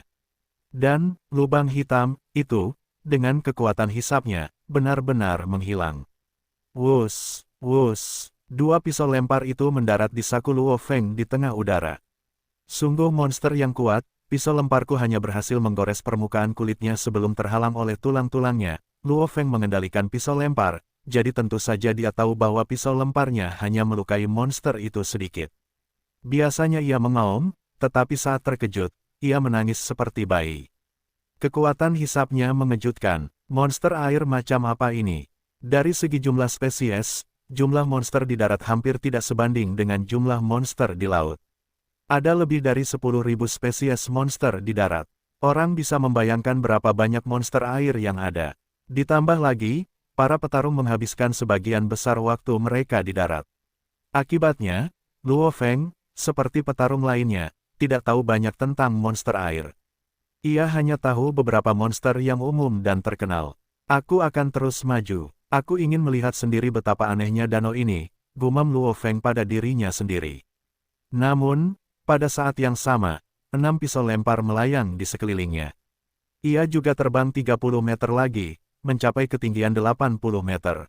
Dan, lubang hitam, itu, dengan kekuatan hisapnya, benar-benar menghilang. Wus, wus, dua pisau lempar itu mendarat di saku Luo Feng di tengah udara. Sungguh monster yang kuat, pisau lemparku hanya berhasil menggores permukaan kulitnya sebelum terhalang oleh tulang-tulangnya. Luo Feng mengendalikan pisau lempar, jadi tentu saja dia tahu bahwa pisau lemparnya hanya melukai monster itu sedikit. Biasanya ia mengaum, tetapi saat terkejut, ia menangis seperti bayi. Kekuatan hisapnya mengejutkan. Monster air macam apa ini? Dari segi jumlah spesies, jumlah monster di darat hampir tidak sebanding dengan jumlah monster di laut. Ada lebih dari 10.000 spesies monster di darat. Orang bisa membayangkan berapa banyak monster air yang ada. Ditambah lagi, para petarung menghabiskan sebagian besar waktu mereka di darat. Akibatnya, Luo Feng, seperti petarung lainnya, tidak tahu banyak tentang monster air. Ia hanya tahu beberapa monster yang umum dan terkenal. Aku akan terus maju. Aku ingin melihat sendiri betapa anehnya danau ini, gumam Luo Feng pada dirinya sendiri. Namun, pada saat yang sama, 6 pisau lempar melayang di sekelilingnya. Ia juga terbang 30 meter lagi, mencapai ketinggian 80 meter.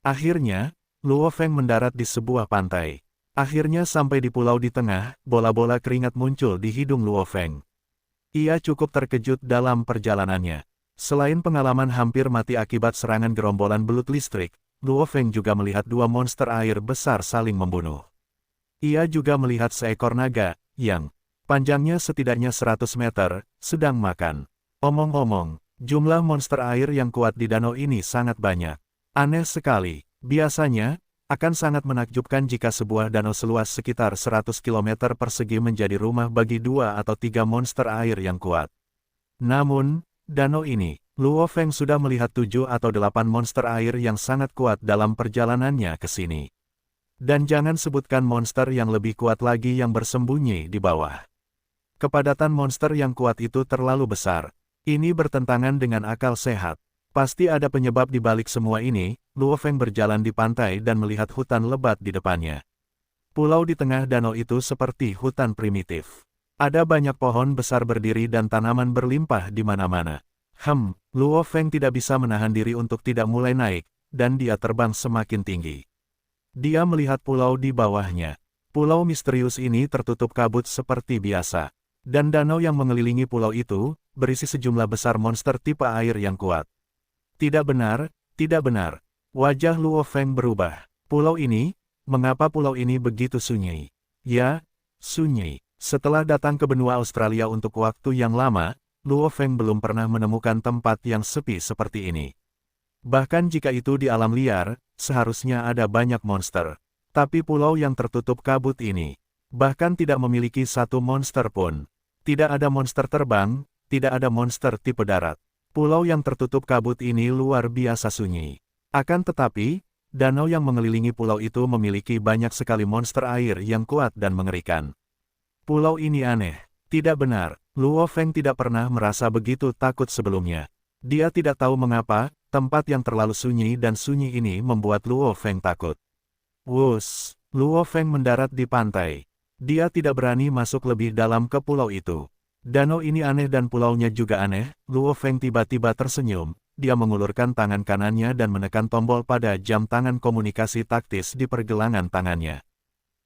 Akhirnya, Luo Feng mendarat di sebuah pantai. Akhirnya sampai di pulau di tengah, bola-bola keringat muncul di hidung Luo Feng. Ia cukup terkejut dalam perjalanannya. Selain pengalaman hampir mati akibat serangan gerombolan belut listrik, Luo Feng juga melihat dua monster air besar saling membunuh. Ia juga melihat seekor naga, yang panjangnya setidaknya 100 meter, sedang makan. Omong-omong, jumlah monster air yang kuat di danau ini sangat banyak. Aneh sekali, biasanya, akan sangat menakjubkan jika sebuah danau seluas sekitar 100 km persegi menjadi rumah bagi 2 atau 3 monster air yang kuat. Namun, danau ini, Luo Feng sudah melihat 7 atau 8 monster air yang sangat kuat dalam perjalanannya ke sini. Dan jangan sebutkan monster yang lebih kuat lagi yang bersembunyi di bawah. Kepadatan monster yang kuat itu terlalu besar. Ini bertentangan dengan akal sehat. Pasti ada penyebab di balik semua ini. Luo Feng berjalan di pantai dan melihat hutan lebat di depannya. Pulau di tengah danau itu seperti hutan primitif. Ada banyak pohon besar berdiri dan tanaman berlimpah di mana-mana. Luo Feng tidak bisa menahan diri untuk tidak mulai naik, dan dia terbang semakin tinggi. Dia melihat pulau di bawahnya. Pulau misterius ini tertutup kabut seperti biasa. Dan danau yang mengelilingi pulau itu, berisi sejumlah besar monster tipe air yang kuat. Tidak benar, tidak benar. Wajah Luo Feng berubah. Pulau ini, mengapa pulau ini begitu sunyi? Ya, sunyi. Setelah datang ke benua Australia untuk waktu yang lama, Luo Feng belum pernah menemukan tempat yang sepi seperti ini. Bahkan jika itu di alam liar, seharusnya ada banyak monster. Tapi pulau yang tertutup kabut ini, bahkan tidak memiliki satu monster pun. Tidak ada monster terbang, tidak ada monster tipe darat. Pulau yang tertutup kabut ini luar biasa sunyi. Akan tetapi, danau yang mengelilingi pulau itu memiliki banyak sekali monster air yang kuat dan mengerikan. Pulau ini aneh. Tidak benar, Luo Feng tidak pernah merasa begitu takut sebelumnya. Dia tidak tahu mengapa, tempat yang terlalu sunyi dan sunyi ini membuat Luo Feng takut. Wus, Luo Feng mendarat di pantai. Dia tidak berani masuk lebih dalam ke pulau itu. Danau ini aneh dan pulaunya juga aneh. Luo Feng tiba-tiba tersenyum. Dia mengulurkan tangan kanannya dan menekan tombol pada jam tangan komunikasi taktis di pergelangan tangannya.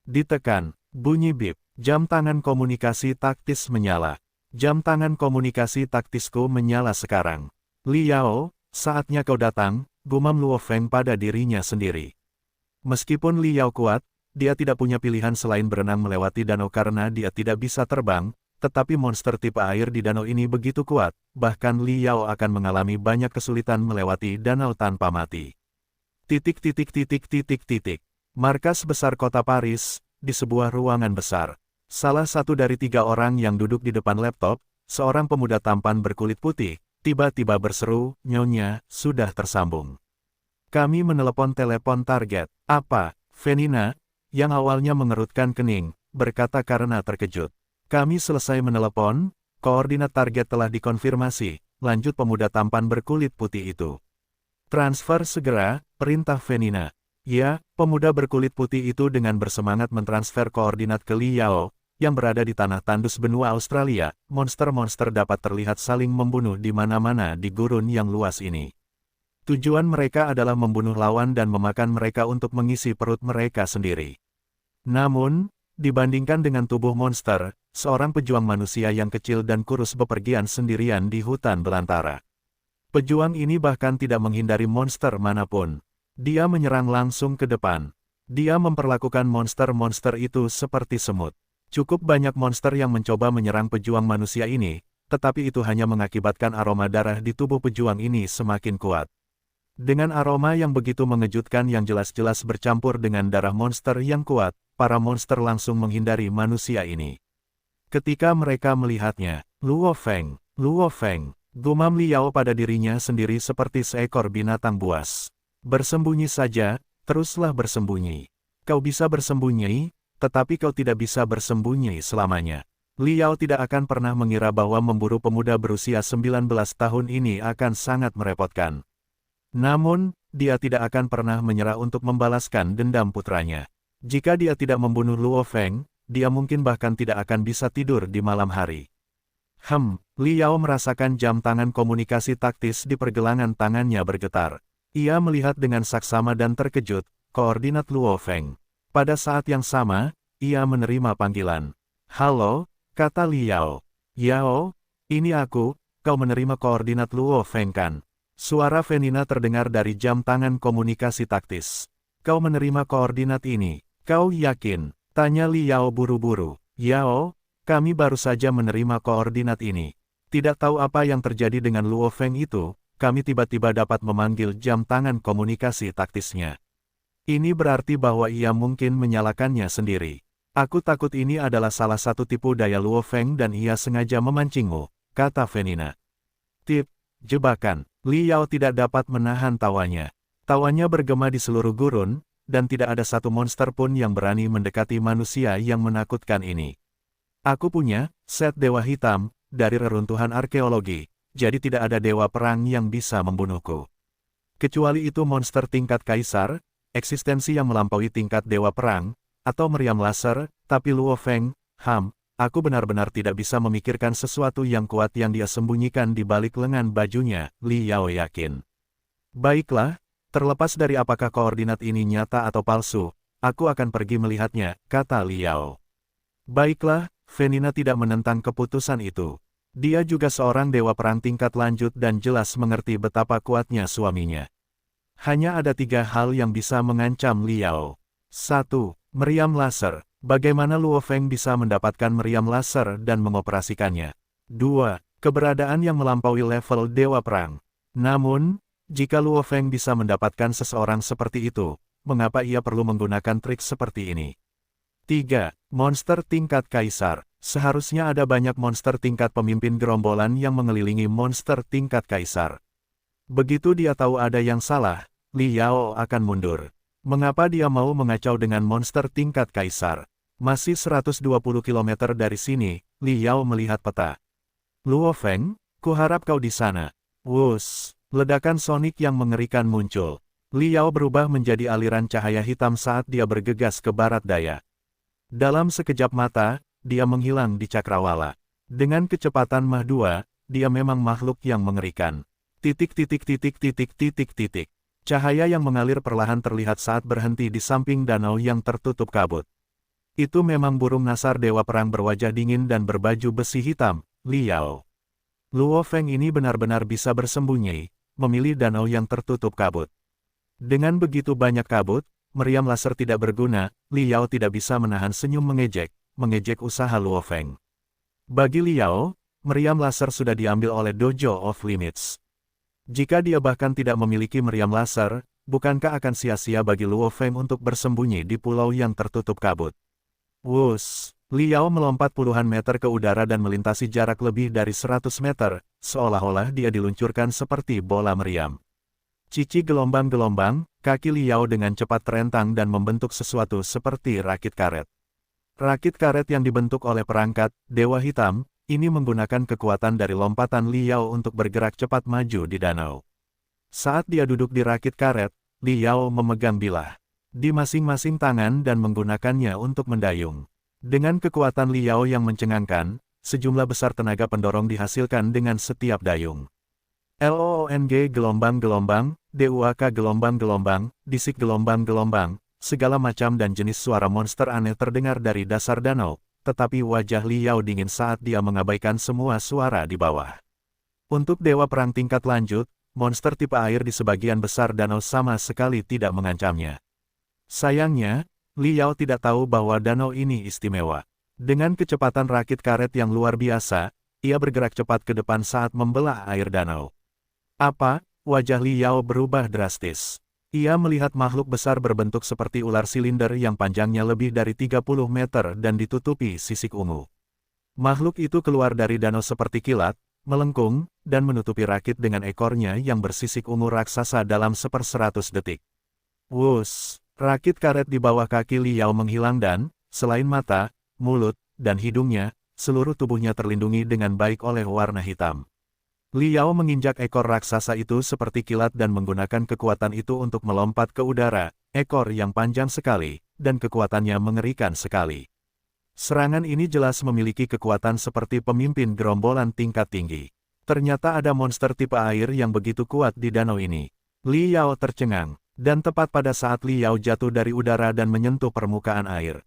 Ditekan, bunyi bip. Jam tangan komunikasi taktis menyala. Jam tangan komunikasi taktisku menyala sekarang. Liao, saatnya kau datang, gumam Luo Feng pada dirinya sendiri. Meskipun Liao kuat, dia tidak punya pilihan selain berenang melewati danau karena dia tidak bisa terbang. Tetapi monster tipe air di danau ini begitu kuat, bahkan Liao akan mengalami banyak kesulitan melewati danau tanpa mati. Markas besar kota Paris, di sebuah ruangan besar. Salah satu dari 3 orang yang duduk di depan laptop, seorang pemuda tampan berkulit putih, tiba-tiba berseru, "Nyonya, sudah tersambung. Kami menelepon telepon target." "Apa, Venina?" Yang awalnya mengerutkan kening, berkata karena terkejut. "Kami selesai menelepon, koordinat target telah dikonfirmasi," lanjut pemuda tampan berkulit putih itu. "Transfer segera," perintah Venina. Ya, pemuda berkulit putih itu dengan bersemangat mentransfer koordinat ke Liao. yang berada di tanah tandus benua Australia, monster-monster dapat terlihat saling membunuh di mana-mana di gurun yang luas ini. Tujuan mereka adalah membunuh lawan dan memakan mereka untuk mengisi perut mereka sendiri. Namun, dibandingkan dengan tubuh monster, seorang pejuang manusia yang kecil dan kurus bepergian sendirian di hutan belantara. Pejuang ini bahkan tidak menghindari monster manapun. Dia menyerang langsung ke depan. Dia memperlakukan monster-monster itu seperti semut. Cukup banyak monster yang mencoba menyerang pejuang manusia ini, tetapi itu hanya mengakibatkan aroma darah di tubuh pejuang ini semakin kuat. Dengan aroma yang begitu mengejutkan yang jelas-jelas bercampur dengan darah monster yang kuat, para monster langsung menghindari manusia ini. Ketika mereka melihatnya, Luo Feng, gumam Liao pada dirinya sendiri seperti seekor binatang buas. Bersembunyi saja, teruslah bersembunyi. Kau bisa bersembunyi, tetapi kau tidak bisa bersembunyi selamanya. Liao tidak akan pernah mengira bahwa memburu pemuda berusia 19 tahun ini akan sangat merepotkan. Namun, dia tidak akan pernah menyerah untuk membalaskan dendam putranya. Jika dia tidak membunuh Luo Feng, dia mungkin bahkan tidak akan bisa tidur di malam hari. Liao merasakan jam tangan komunikasi taktis di pergelangan tangannya bergetar. Ia melihat dengan saksama dan terkejut, koordinat Luo Feng. Pada saat yang sama, ia menerima panggilan. "Halo," kata Liao. "Yao, ini aku, kau menerima koordinat Luo Feng kan?" Suara Venina terdengar dari jam tangan komunikasi taktis. "Kau menerima koordinat ini, kau yakin?" tanya Liao buru-buru. "Yao, kami baru saja menerima koordinat ini. Tidak tahu apa yang terjadi dengan Luo Feng itu, kami tiba-tiba dapat memanggil jam tangan komunikasi taktisnya. Ini berarti bahwa ia mungkin menyalakannya sendiri. Aku takut ini adalah salah satu tipu daya Luo Feng dan ia sengaja memancingmu," kata Venina. "Tip, jebakan." Liao tidak dapat menahan tawanya. Tawanya bergema di seluruh gurun, dan tidak ada satu monster pun yang berani mendekati manusia yang menakutkan ini. "Aku punya set dewa hitam dari reruntuhan arkeologi, jadi tidak ada dewa perang yang bisa membunuhku. Kecuali itu monster tingkat kaisar, eksistensi yang melampaui tingkat dewa perang, atau meriam laser, tapi Luo Feng, aku benar-benar tidak bisa memikirkan sesuatu yang kuat yang dia sembunyikan di balik lengan bajunya," Liao yakin. "Baiklah, terlepas dari apakah koordinat ini nyata atau palsu, aku akan pergi melihatnya," kata Liao. Baiklah, Venina tidak menentang keputusan itu. Dia juga seorang dewa perang tingkat lanjut dan jelas mengerti betapa kuatnya suaminya. Hanya ada 3 hal yang bisa mengancam Liao. 1. Meriam laser. Bagaimana Luo Feng bisa mendapatkan meriam laser dan mengoperasikannya? 2. Keberadaan yang melampaui level dewa perang. Namun, jika Luo Feng bisa mendapatkan seseorang seperti itu, mengapa ia perlu menggunakan trik seperti ini? 3. Monster tingkat kaisar. Seharusnya ada banyak monster tingkat pemimpin gerombolan yang mengelilingi monster tingkat kaisar. Begitu dia tahu ada yang salah, Liao akan mundur. Mengapa dia mau mengacau dengan monster tingkat kaisar? Masih 120 km dari sini, Liao melihat peta. "Luo Feng, kuharap kau di sana." Wuss, ledakan sonik yang mengerikan muncul. Liao berubah menjadi aliran cahaya hitam saat dia bergegas ke barat daya. Dalam sekejap mata, dia menghilang di cakrawala. Dengan kecepatan Mach 2, dia memang makhluk yang mengerikan. Cahaya yang mengalir perlahan terlihat saat berhenti di samping danau yang tertutup kabut. Itu memang burung nasar dewa perang berwajah dingin dan berbaju besi hitam, Liao. Luo Feng ini benar-benar bisa bersembunyi, memilih danau yang tertutup kabut. Dengan begitu banyak kabut, meriam laser tidak berguna, Liao tidak bisa menahan senyum mengejek usaha Luo Feng. Bagi Liao, meriam laser sudah diambil oleh Dojo of Limits. Jika dia bahkan tidak memiliki meriam laser, bukankah akan sia-sia bagi Luo Feng untuk bersembunyi di pulau yang tertutup kabut? Wuss, Liao melompat puluhan meter ke udara dan melintasi jarak lebih dari 100 meter, seolah-olah dia diluncurkan seperti bola meriam. Cici gelombang-gelombang, kaki Liao dengan cepat terentang dan membentuk sesuatu seperti rakit karet. Rakit karet yang dibentuk oleh perangkat Dewa Hitam, ini menggunakan kekuatan dari lompatan Liao untuk bergerak cepat maju di danau. Saat dia duduk di rakit karet, Liao memegang bilah di masing-masing tangan dan menggunakannya untuk mendayung. Dengan kekuatan Liao yang mencengangkan, sejumlah besar tenaga pendorong dihasilkan dengan setiap dayung. LOONG gelombang-gelombang, DUAK gelombang-gelombang, disik gelombang-gelombang, segala macam dan jenis suara monster aneh terdengar dari dasar danau, tetapi wajah Liao dingin saat dia mengabaikan semua suara di bawah. Untuk dewa perang tingkat lanjut, monster tipe air di sebagian besar danau sama sekali tidak mengancamnya. Sayangnya, Liao tidak tahu bahwa danau ini istimewa. Dengan kecepatan rakit karet yang luar biasa, ia bergerak cepat ke depan saat membelah air danau. Apa? Wajah Liao berubah drastis. Ia melihat makhluk besar berbentuk seperti ular silinder yang panjangnya lebih dari 30 meter dan ditutupi sisik ungu. Makhluk itu keluar dari danau seperti kilat, melengkung, dan menutupi rakit dengan ekornya yang bersisik ungu raksasa dalam 1/100 detik. Wus! Rakit karet di bawah kaki Liao menghilang dan, selain mata, mulut, dan hidungnya, seluruh tubuhnya terlindungi dengan baik oleh warna hitam. Liao menginjak ekor raksasa itu seperti kilat dan menggunakan kekuatan itu untuk melompat ke udara, ekor yang panjang sekali, dan kekuatannya mengerikan sekali. Serangan ini jelas memiliki kekuatan seperti pemimpin gerombolan tingkat tinggi. Ternyata ada monster tipe air yang begitu kuat di danau ini. Liao tercengang. Dan tepat pada saat Liao jatuh dari udara dan menyentuh permukaan air.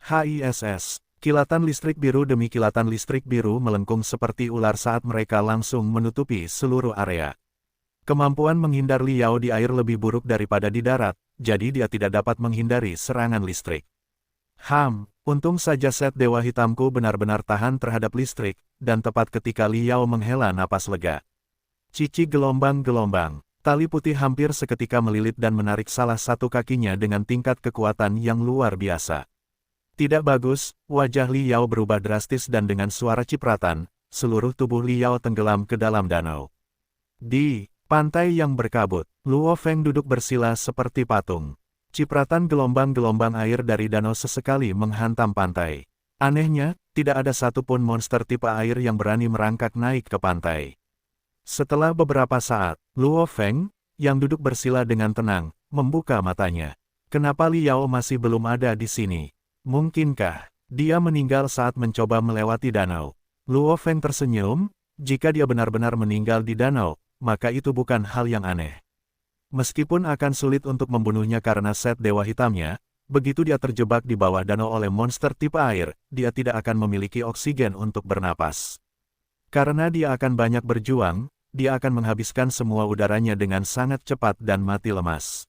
HISS, kilatan listrik biru demi kilatan listrik biru melengkung seperti ular saat mereka langsung menutupi seluruh area. Kemampuan menghindar Liao di air lebih buruk daripada di darat, jadi dia tidak dapat menghindari serangan listrik. Untung saja set Dewa Hitamku benar-benar tahan terhadap listrik, dan tepat ketika Liao menghela napas lega. Cici gelombang-gelombang. Tali putih hampir seketika melilit dan menarik salah satu kakinya dengan tingkat kekuatan yang luar biasa. Tidak bagus, wajah Liao berubah drastis dan dengan suara cipratan, seluruh tubuh Liao tenggelam ke dalam danau. Di pantai yang berkabut, Luo Feng duduk bersila seperti patung. Cipratan gelombang-gelombang air dari danau sesekali menghantam pantai. Anehnya, tidak ada satupun monster tipe air yang berani merangkak naik ke pantai. Setelah beberapa saat, Luo Feng, yang duduk bersila dengan tenang, membuka matanya. Kenapa Liao masih belum ada di sini? Mungkinkah dia meninggal saat mencoba melewati danau? Luo Feng tersenyum, jika dia benar-benar meninggal di danau, maka itu bukan hal yang aneh. Meskipun akan sulit untuk membunuhnya karena set Dewa Hitamnya, begitu dia terjebak di bawah danau oleh monster tipe air, dia tidak akan memiliki oksigen untuk bernapas. Karena dia akan banyak berjuang, dia akan menghabiskan semua udaranya dengan sangat cepat dan mati lemas.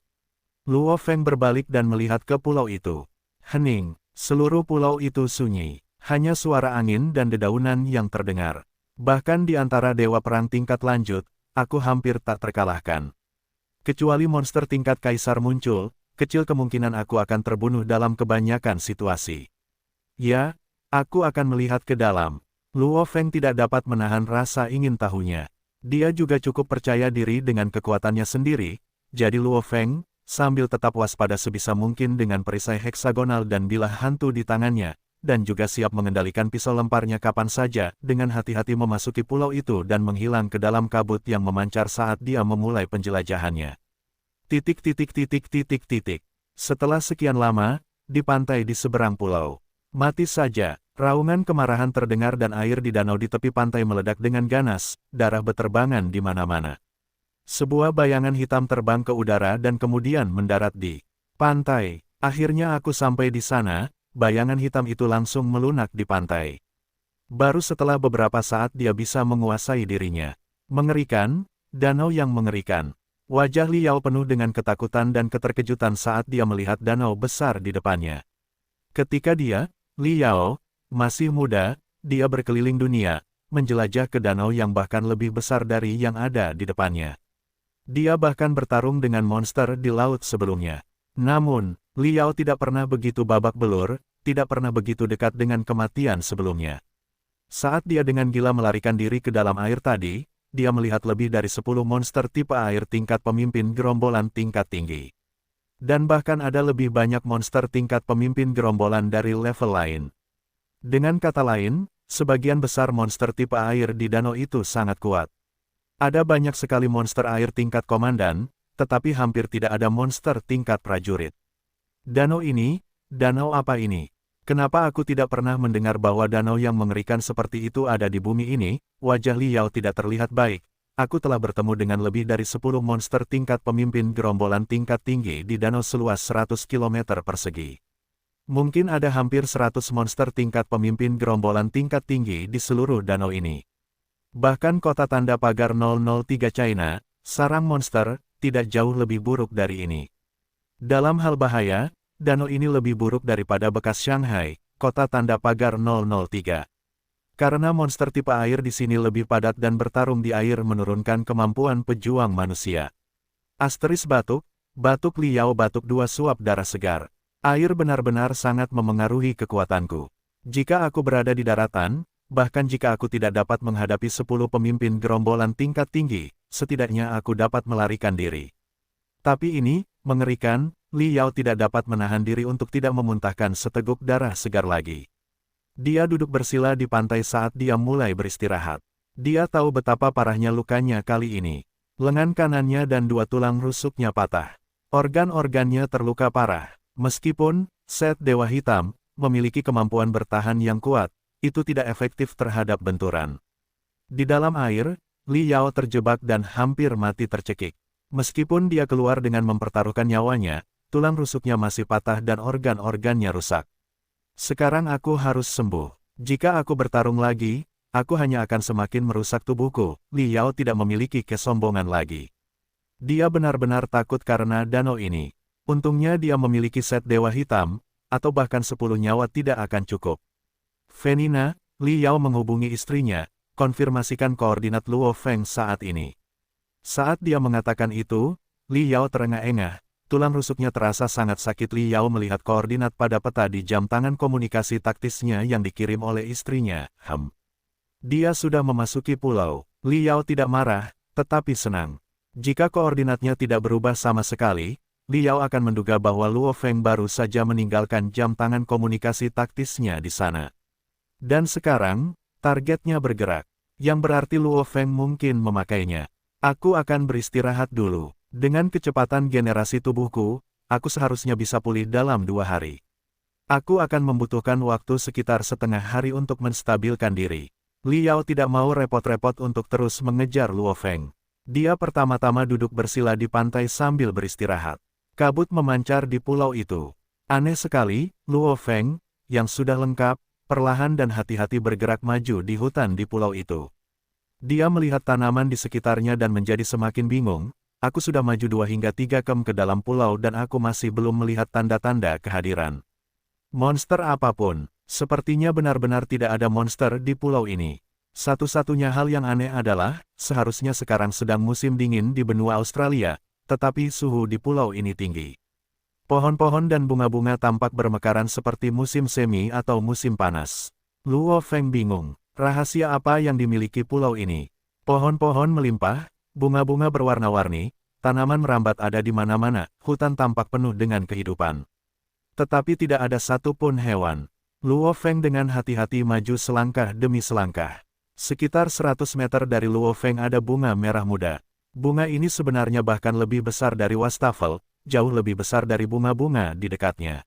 Luo Feng berbalik dan melihat ke pulau itu. Hening, seluruh pulau itu sunyi. Hanya suara angin dan dedaunan yang terdengar. Bahkan di antara dewa perang tingkat lanjut, aku hampir tak terkalahkan. Kecuali monster tingkat kaisar muncul, kecil kemungkinan aku akan terbunuh dalam kebanyakan situasi. Ya, aku akan melihat ke dalam. Luo Feng tidak dapat menahan rasa ingin tahunya. Dia juga cukup percaya diri dengan kekuatannya sendiri, jadi Luo Feng, sambil tetap waspada sebisa mungkin dengan perisai heksagonal dan bilah hantu di tangannya, dan juga siap mengendalikan pisau lemparnya kapan saja, dengan hati-hati memasuki pulau itu dan menghilang ke dalam kabut yang memancar saat dia memulai penjelajahannya. Setelah sekian lama, di pantai di seberang pulau, mati saja. Raungan kemarahan terdengar dan air di danau di tepi pantai meledak dengan ganas, darah beterbangan di mana-mana. Sebuah bayangan hitam terbang ke udara dan kemudian mendarat di pantai. Akhirnya aku sampai di sana, bayangan hitam itu langsung melunak di pantai. Baru setelah beberapa saat dia bisa menguasai dirinya. Mengerikan, danau yang mengerikan. Wajah Liao penuh dengan ketakutan dan keterkejutan saat dia melihat danau besar di depannya. Ketika dia, Liao, masih muda, dia berkeliling dunia, menjelajah ke danau yang bahkan lebih besar dari yang ada di depannya. Dia bahkan bertarung dengan monster di laut sebelumnya. Namun, Liao tidak pernah begitu babak belur, tidak pernah begitu dekat dengan kematian sebelumnya. Saat dia dengan gila melarikan diri ke dalam air tadi, dia melihat lebih dari 10 monster tipe air tingkat pemimpin gerombolan tingkat tinggi. Dan bahkan ada lebih banyak monster tingkat pemimpin gerombolan dari level lain. Dengan kata lain, sebagian besar monster tipe air di danau itu sangat kuat. Ada banyak sekali monster air tingkat komandan, tetapi hampir tidak ada monster tingkat prajurit. Danau ini, danau apa ini? Kenapa aku tidak pernah mendengar bahwa danau yang mengerikan seperti itu ada di bumi ini? Wajah Li Yao tidak terlihat baik. Aku telah bertemu dengan lebih dari 10 monster tingkat pemimpin gerombolan tingkat tinggi di danau seluas 100 km persegi. Mungkin ada hampir 100 monster tingkat pemimpin gerombolan tingkat tinggi di seluruh danau ini. Bahkan kota tanda pagar 003 China, sarang monster, tidak jauh lebih buruk dari ini. Dalam hal bahaya, danau ini lebih buruk daripada bekas Shanghai, kota tanda pagar 003. Karena monster tipe air di sini lebih padat dan bertarung di air menurunkan kemampuan pejuang manusia. Asteris batuk Li Yao batuk 2 suap darah segar. Air benar-benar sangat memengaruhi kekuatanku. Jika aku berada di daratan, bahkan jika aku tidak dapat menghadapi 10 pemimpin gerombolan tingkat tinggi, setidaknya aku dapat melarikan diri. Tapi ini, mengerikan, Li Yao tidak dapat menahan diri untuk tidak memuntahkan seteguk darah segar lagi. Dia duduk bersila di pantai saat dia mulai beristirahat. Dia tahu betapa parahnya lukanya kali ini. Lengan kanannya dan 2 tulang rusuknya patah. Organ-organnya terluka parah. Meskipun Set Dewa Hitam memiliki kemampuan bertahan yang kuat, itu tidak efektif terhadap benturan. Di dalam air, Li Yao terjebak dan hampir mati tercekik. Meskipun dia keluar dengan mempertaruhkan nyawanya, tulang rusuknya masih patah dan organ-organnya rusak. Sekarang aku harus sembuh. Jika aku bertarung lagi, aku hanya akan semakin merusak tubuhku. Li Yao tidak memiliki kesombongan lagi. Dia benar-benar takut karena danau ini. Untungnya dia memiliki set Dewa Hitam, atau bahkan 10 nyawa tidak akan cukup. Venina, Li Yao menghubungi istrinya, konfirmasikan koordinat Luo Feng saat ini. Saat dia mengatakan itu, Li Yao terengah-engah. Tulang rusuknya terasa sangat sakit. Li Yao melihat koordinat pada peta di jam tangan komunikasi taktisnya yang dikirim oleh istrinya. Dia sudah memasuki pulau. Li Yao tidak marah, tetapi senang. Jika koordinatnya tidak berubah sama sekali, Li Yao akan menduga bahwa Luo Feng baru saja meninggalkan jam tangan komunikasi taktisnya di sana. Dan sekarang, targetnya bergerak. Yang berarti Luo Feng mungkin memakainya. Aku akan beristirahat dulu. Dengan kecepatan generasi tubuhku, aku seharusnya bisa pulih dalam 2 hari. Aku akan membutuhkan waktu sekitar setengah hari untuk menstabilkan diri. Li Yao tidak mau repot-repot untuk terus mengejar Luo Feng. Dia pertama-tama duduk bersila di pantai sambil beristirahat. Kabut memancar di pulau itu. Aneh sekali, Luo Feng, yang sudah lengkap, perlahan dan hati-hati bergerak maju di hutan di pulau itu. Dia melihat tanaman di sekitarnya dan menjadi semakin bingung. Aku sudah maju 2 hingga 3 km ke dalam pulau dan aku masih belum melihat tanda-tanda kehadiran monster apapun. Sepertinya benar-benar tidak ada monster di pulau ini. Satu-satunya hal yang aneh adalah, seharusnya sekarang sedang musim dingin di benua Australia, tetapi suhu di pulau ini tinggi. Pohon-pohon dan bunga-bunga tampak bermekaran seperti musim semi atau musim panas. Luo Feng bingung, rahasia apa yang dimiliki pulau ini? Pohon-pohon melimpah, bunga-bunga berwarna-warni, tanaman merambat ada di mana-mana, hutan tampak penuh dengan kehidupan. Tetapi tidak ada satupun hewan. Luo Feng dengan hati-hati maju selangkah demi selangkah. Sekitar 100 meter dari Luo Feng ada bunga merah muda. Bunga ini sebenarnya bahkan lebih besar dari wastafel, jauh lebih besar dari bunga-bunga di dekatnya.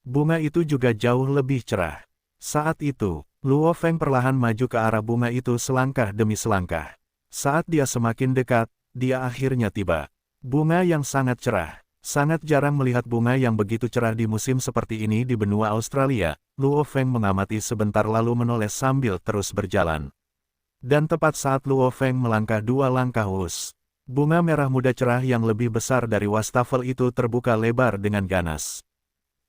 Bunga itu juga jauh lebih cerah. Saat itu, Luo Feng perlahan maju ke arah bunga itu selangkah demi selangkah. Saat dia semakin dekat, dia akhirnya tiba. Bunga yang sangat cerah. Sangat jarang melihat bunga yang begitu cerah di musim seperti ini di benua Australia. Luo Feng mengamati sebentar lalu menoleh sambil terus berjalan. Dan tepat saat Luo Feng melangkah 2 langkah bunga merah muda cerah yang lebih besar dari wastafel itu terbuka lebar dengan ganas.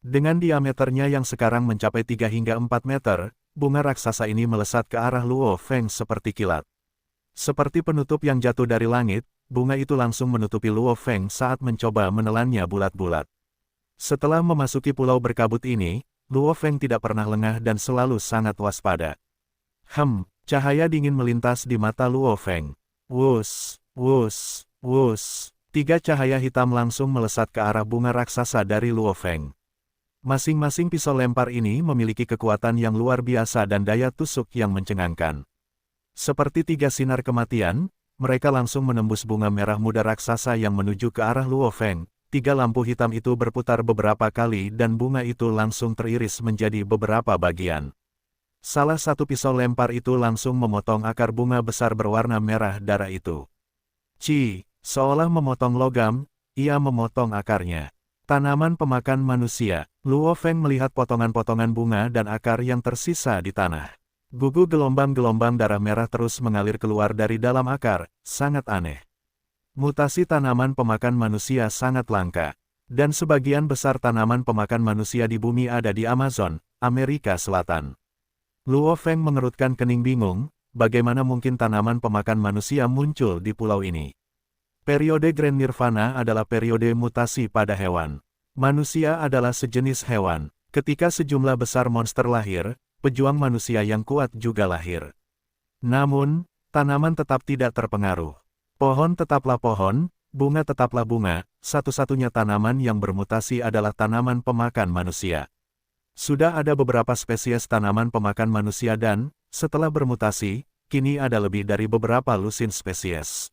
Dengan diameternya yang sekarang mencapai 3 hingga 4 meter, bunga raksasa ini melesat ke arah Luo Feng seperti kilat. Seperti penutup yang jatuh dari langit, bunga itu langsung menutupi Luo Feng saat mencoba menelannya bulat-bulat. Setelah memasuki pulau berkabut ini, Luo Feng tidak pernah lengah dan selalu sangat waspada. Cahaya dingin melintas di mata Luo Feng. Wus, wus, wus. 3 cahaya hitam langsung melesat ke arah bunga raksasa dari Luo Feng. Masing-masing pisau lempar ini memiliki kekuatan yang luar biasa dan daya tusuk yang mencengangkan. Seperti 3 sinar kematian, mereka langsung menembus bunga merah muda raksasa yang menuju ke arah Luo Feng, tiga lampu hitam itu berputar beberapa kali dan bunga itu langsung teriris menjadi beberapa bagian. Salah satu pisau lempar itu langsung memotong akar bunga besar berwarna merah darah itu. Seolah memotong logam, ia memotong akarnya. Tanaman pemakan manusia. Luo Feng melihat potongan-potongan bunga dan akar yang tersisa di tanah. Gugu gelombang-gelombang darah merah terus mengalir keluar dari dalam akar, sangat aneh. Mutasi tanaman pemakan manusia sangat langka. Dan sebagian besar tanaman pemakan manusia di bumi ada di Amazon, Amerika Selatan. Luo Feng mengerutkan kening bingung, bagaimana mungkin tanaman pemakan manusia muncul di pulau ini. Periode Grand Nirvana adalah periode mutasi pada hewan. Manusia adalah sejenis hewan. Ketika sejumlah besar monster lahir, pejuang manusia yang kuat juga lahir. Namun, tanaman tetap tidak terpengaruh. Pohon tetaplah pohon, bunga tetaplah bunga, satu-satunya tanaman yang bermutasi adalah tanaman pemakan manusia. Sudah ada beberapa spesies tanaman pemakan manusia dan, setelah bermutasi, kini ada lebih dari beberapa lusin spesies.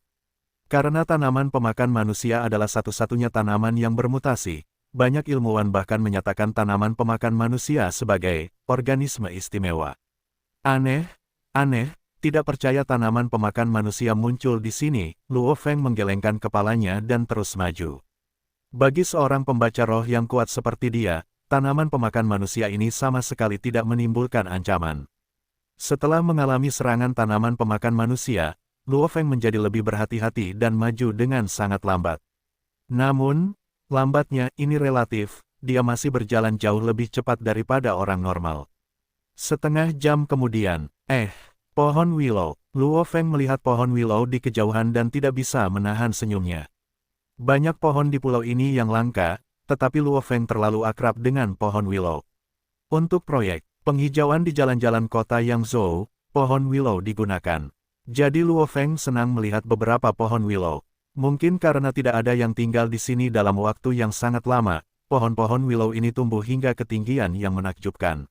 Karena tanaman pemakan manusia adalah satu-satunya tanaman yang bermutasi, banyak ilmuwan bahkan menyatakan tanaman pemakan manusia sebagai organisme istimewa. Aneh, tidak percaya tanaman pemakan manusia muncul di sini, Luo Feng menggelengkan kepalanya dan terus maju. Bagi seorang pembaca roh yang kuat seperti dia, tanaman pemakan manusia ini sama sekali tidak menimbulkan ancaman. Setelah mengalami serangan tanaman pemakan manusia, Luo Feng menjadi lebih berhati-hati dan maju dengan sangat lambat. Namun, lambatnya ini relatif, dia masih berjalan jauh lebih cepat daripada orang normal. Setengah jam kemudian, pohon willow. Luo Feng melihat pohon willow di kejauhan dan tidak bisa menahan senyumnya. Banyak pohon di pulau ini yang langka, tetapi Luo Feng terlalu akrab dengan pohon willow. Untuk proyek penghijauan di jalan-jalan kota Yangzhou, pohon willow digunakan. Jadi Luo Feng senang melihat beberapa pohon willow. Mungkin karena tidak ada yang tinggal di sini dalam waktu yang sangat lama, pohon-pohon willow ini tumbuh hingga ketinggian yang menakjubkan.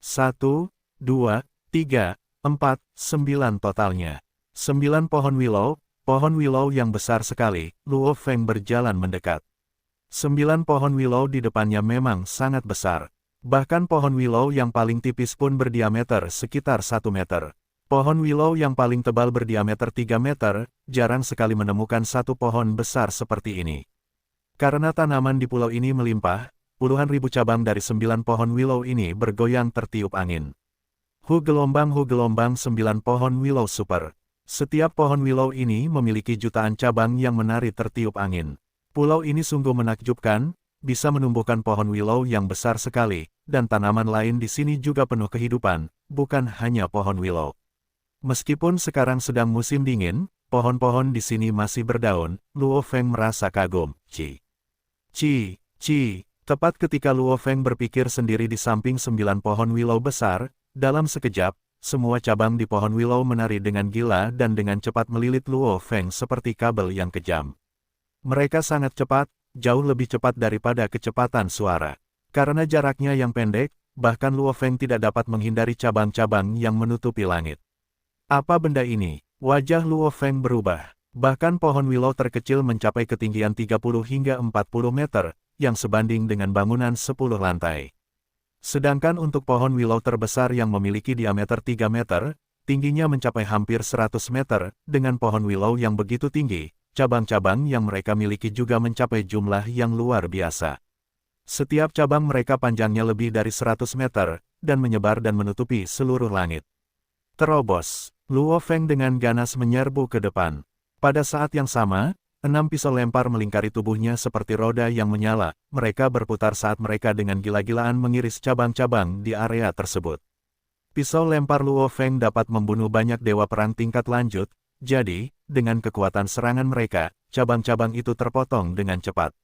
1, 2, 3, 4, 9 totalnya. 9 pohon willow yang besar sekali. Luo Feng berjalan mendekat. 9 pohon willow di depannya memang sangat besar. Bahkan pohon willow yang paling tipis pun berdiameter sekitar 1 meter. Pohon willow yang paling tebal berdiameter 3 meter, jarang sekali menemukan satu pohon besar seperti ini. Karena tanaman di pulau ini melimpah, puluhan ribu cabang dari 9 pohon willow ini bergoyang tertiup angin. Hu gelombang 9 pohon willow super. Setiap pohon willow ini memiliki jutaan cabang yang menari tertiup angin. Pulau ini sungguh menakjubkan, bisa menumbuhkan pohon willow yang besar sekali, dan tanaman lain di sini juga penuh kehidupan, bukan hanya pohon willow. Meskipun sekarang sedang musim dingin, pohon-pohon di sini masih berdaun. Luo Feng merasa kagum. Tepat ketika Luo Feng berpikir sendiri di samping 9 pohon willow besar, dalam sekejap, semua cabang di pohon willow menari dengan gila dan dengan cepat melilit Luo Feng seperti kabel yang kejam. Mereka sangat cepat, jauh lebih cepat daripada kecepatan suara. Karena jaraknya yang pendek, bahkan Luo Feng tidak dapat menghindari cabang-cabang yang menutupi langit. Apa benda ini? Wajah Luo Feng berubah. Bahkan pohon willow terkecil mencapai ketinggian 30 hingga 40 meter, yang sebanding dengan bangunan 10 lantai. Sedangkan untuk pohon willow terbesar yang memiliki diameter 3 meter, tingginya mencapai hampir 100 meter, dengan pohon willow yang begitu tinggi, cabang-cabang yang mereka miliki juga mencapai jumlah yang luar biasa. Setiap cabang mereka panjangnya lebih dari 100 meter, dan menyebar dan menutupi seluruh langit. Terobos, Luo Feng dengan ganas menyerbu ke depan. Pada saat yang sama, 6 pisau lempar melingkari tubuhnya seperti roda yang menyala, mereka berputar saat mereka dengan gila-gilaan mengiris cabang-cabang di area tersebut. Pisau lempar Luo Feng dapat membunuh banyak dewa perang tingkat lanjut, jadi, dengan kekuatan serangan mereka, cabang-cabang itu terpotong dengan cepat.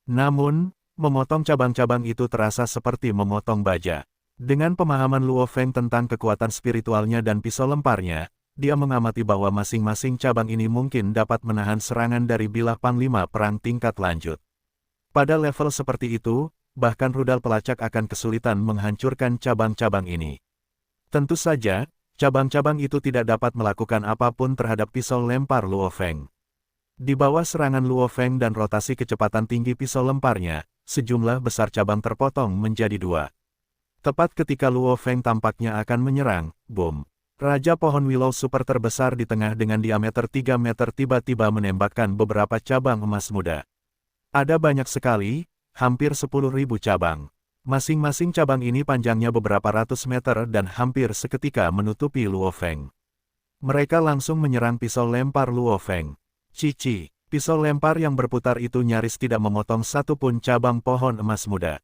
Namun, memotong cabang-cabang itu terasa seperti memotong baja. Dengan pemahaman Luo Feng tentang kekuatan spiritualnya dan pisau lemparnya, dia mengamati bahwa masing-masing cabang ini mungkin dapat menahan serangan dari bilah panglima perang tingkat lanjut. Pada level seperti itu, bahkan rudal pelacak akan kesulitan menghancurkan cabang-cabang ini. Tentu saja, cabang-cabang itu tidak dapat melakukan apapun terhadap pisau lempar Luo Feng. Di bawah serangan Luo Feng dan rotasi kecepatan tinggi pisau lemparnya, sejumlah besar cabang terpotong menjadi dua. Tepat ketika Luo Feng tampaknya akan menyerang, boom. Raja Pohon Willow super terbesar di tengah dengan diameter 3 meter tiba-tiba menembakkan beberapa cabang emas muda. Ada banyak sekali, hampir 10.000 cabang. Masing-masing cabang ini panjangnya beberapa ratus meter dan hampir seketika menutupi Luo Feng. Mereka langsung menyerang pisau lempar Luo Feng. Cici, pisau lempar yang berputar itu nyaris tidak memotong satupun cabang pohon emas muda.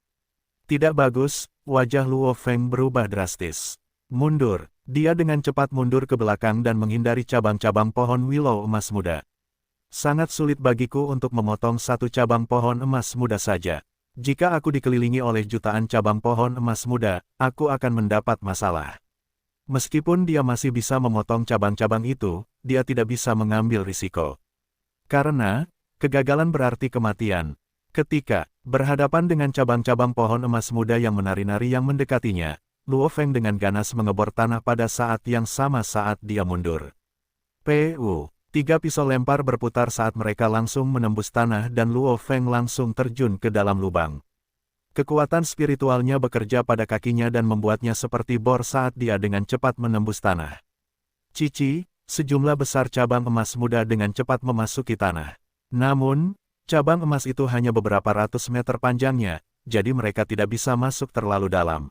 Tidak bagus, wajah Luo Feng berubah drastis. Mundur, dia dengan cepat mundur ke belakang dan menghindari cabang-cabang pohon willow emas muda. Sangat sulit bagiku untuk memotong satu cabang pohon emas muda saja. Jika aku dikelilingi oleh jutaan cabang pohon emas muda, aku akan mendapat masalah. Meskipun dia masih bisa memotong cabang-cabang itu, dia tidak bisa mengambil risiko. Karena, kegagalan berarti kematian. Ketika berhadapan dengan cabang-cabang pohon emas muda yang menari-nari yang mendekatinya, Luo Feng dengan ganas mengebor tanah pada saat yang sama saat dia mundur. Tiga pisau lempar berputar saat mereka langsung menembus tanah dan Luo Feng langsung terjun ke dalam lubang. Kekuatan spiritualnya bekerja pada kakinya dan membuatnya seperti bor saat dia dengan cepat menembus tanah. Cici, sejumlah besar cabang emas muda dengan cepat memasuki tanah. Namun, cabang emas itu hanya beberapa ratus meter panjangnya, jadi mereka tidak bisa masuk terlalu dalam.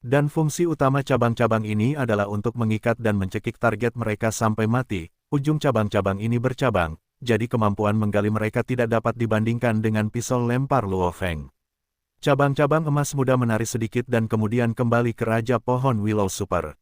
Dan fungsi utama cabang-cabang ini adalah untuk mengikat dan mencekik target mereka sampai mati. Ujung cabang-cabang ini bercabang, jadi kemampuan menggali mereka tidak dapat dibandingkan dengan pisau lempar Luo Feng. Cabang-cabang emas muda menari sedikit dan kemudian kembali ke Raja Pohon Willow Super.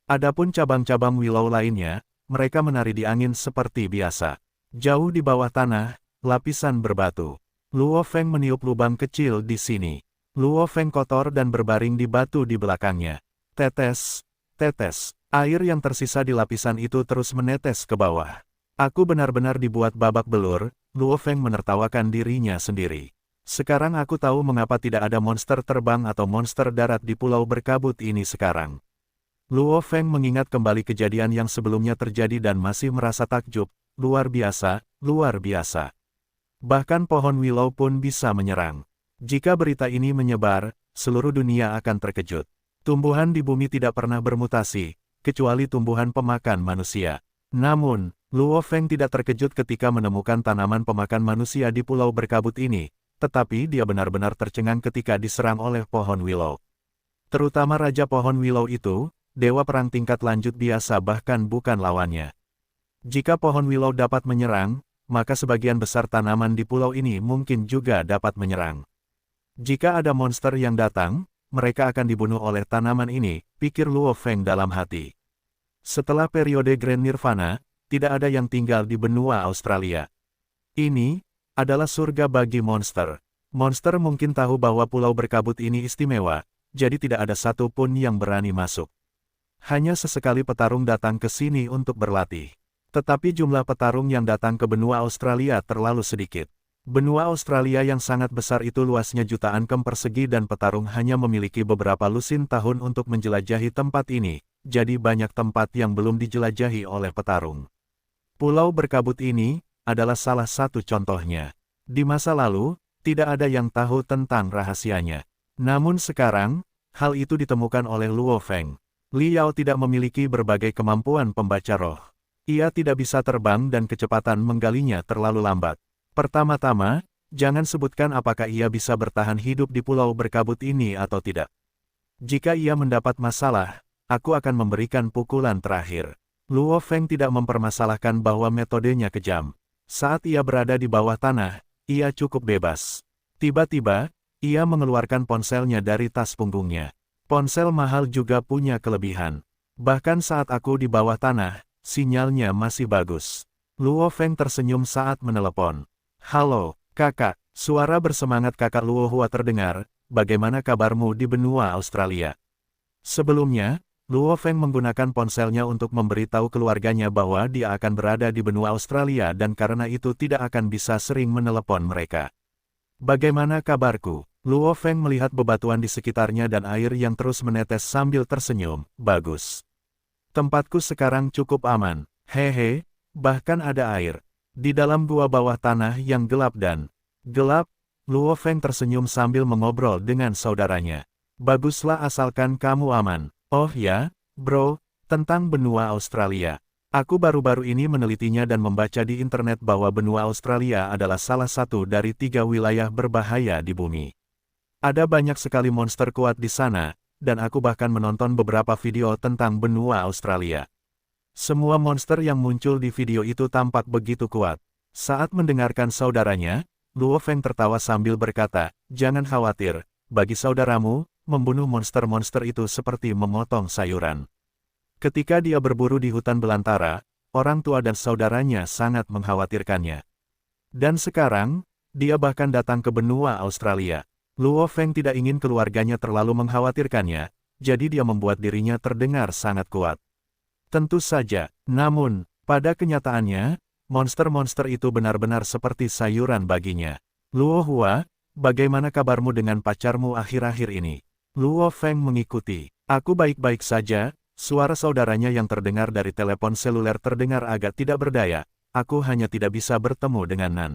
Adapun cabang-cabang willow lainnya, mereka menari di angin seperti biasa. Jauh di bawah tanah, lapisan berbatu. Luo Feng meniup lubang kecil di sini. Luo Feng kotor dan berbaring di batu di belakangnya. Tetes, tetes, air yang tersisa di lapisan itu terus menetes ke bawah. Aku benar-benar dibuat babak belur, Luo Feng menertawakan dirinya sendiri. Sekarang aku tahu mengapa tidak ada monster terbang atau monster darat di pulau berkabut ini sekarang. Luo Feng mengingat kembali kejadian yang sebelumnya terjadi dan masih merasa takjub, luar biasa, luar biasa. Bahkan pohon willow pun bisa menyerang. Jika berita ini menyebar, seluruh dunia akan terkejut. Tumbuhan di bumi tidak pernah bermutasi, kecuali tumbuhan pemakan manusia. Namun, Luo Feng tidak terkejut ketika menemukan tanaman pemakan manusia di pulau berkabut ini, tetapi dia benar-benar tercengang ketika diserang oleh pohon willow. Terutama Raja Pohon Willow itu, dewa perang tingkat lanjut biasa bahkan bukan lawannya. Jika pohon willow dapat menyerang, maka sebagian besar tanaman di pulau ini mungkin juga dapat menyerang. Jika ada monster yang datang, mereka akan dibunuh oleh tanaman ini, pikir Luo Feng dalam hati. Setelah periode Grand Nirvana, tidak ada yang tinggal di benua Australia. Ini adalah surga bagi monster. Monster mungkin tahu bahwa pulau berkabut ini istimewa, jadi tidak ada satu pun yang berani masuk. Hanya sesekali petarung datang ke sini untuk berlatih. Tetapi jumlah petarung yang datang ke benua Australia terlalu sedikit. Benua Australia yang sangat besar itu luasnya jutaan km persegi dan petarung hanya memiliki beberapa lusin tahun untuk menjelajahi tempat ini, jadi banyak tempat yang belum dijelajahi oleh petarung. Pulau berkabut ini adalah salah satu contohnya. Di masa lalu, tidak ada yang tahu tentang rahasianya. Namun sekarang, hal itu ditemukan oleh Luo Feng. Liao tidak memiliki berbagai kemampuan pembaca roh. Ia tidak bisa terbang dan kecepatan menggalinya terlalu lambat. Pertama-tama, jangan sebutkan apakah ia bisa bertahan hidup di pulau berkabut ini atau tidak. Jika ia mendapat masalah, aku akan memberikan pukulan terakhir. Luo Feng tidak mempermasalahkan bahwa metodenya kejam. Saat ia berada di bawah tanah, ia cukup bebas. Tiba-tiba, ia mengeluarkan ponselnya dari tas punggungnya. Ponsel mahal juga punya kelebihan. Bahkan saat aku di bawah tanah, sinyalnya masih bagus. Luo Feng tersenyum saat menelepon. Halo, kakak, suara bersemangat kakak Luo Hua terdengar, bagaimana kabarmu di benua Australia? Sebelumnya, Luo Feng menggunakan ponselnya untuk memberitahu keluarganya bahwa dia akan berada di benua Australia dan karena itu tidak akan bisa sering menelepon mereka. Bagaimana kabarku? Luo Feng melihat bebatuan di sekitarnya dan air yang terus menetes sambil tersenyum, bagus. Tempatku sekarang cukup aman, hehe, bahkan ada air. Di dalam gua bawah tanah yang gelap dan gelap, Luo Feng tersenyum sambil mengobrol dengan saudaranya. Baguslah asalkan kamu aman. Oh ya, bro, tentang benua Australia. Aku baru-baru ini menelitinya dan membaca di internet bahwa benua Australia adalah salah satu dari 3 wilayah berbahaya di bumi. Ada banyak sekali monster kuat di sana, dan aku bahkan menonton beberapa video tentang benua Australia. Semua monster yang muncul di video itu tampak begitu kuat. Saat mendengarkan saudaranya, Luo Feng tertawa sambil berkata, "Jangan khawatir, bagi saudaramu, membunuh monster-monster itu seperti memotong sayuran." Ketika dia berburu di hutan belantara, orang tua dan saudaranya sangat mengkhawatirkannya. Dan sekarang, dia bahkan datang ke benua Australia. Luo Feng tidak ingin keluarganya terlalu mengkhawatirkannya, jadi dia membuat dirinya terdengar sangat kuat. Tentu saja, namun, pada kenyataannya, monster-monster itu benar-benar seperti sayuran baginya. Luo Hua, bagaimana kabarmu dengan pacarmu akhir-akhir ini? Luo Feng mengikuti. Aku baik-baik saja, suara saudaranya yang terdengar dari telepon seluler terdengar agak tidak berdaya, aku hanya tidak bisa bertemu dengan Nan.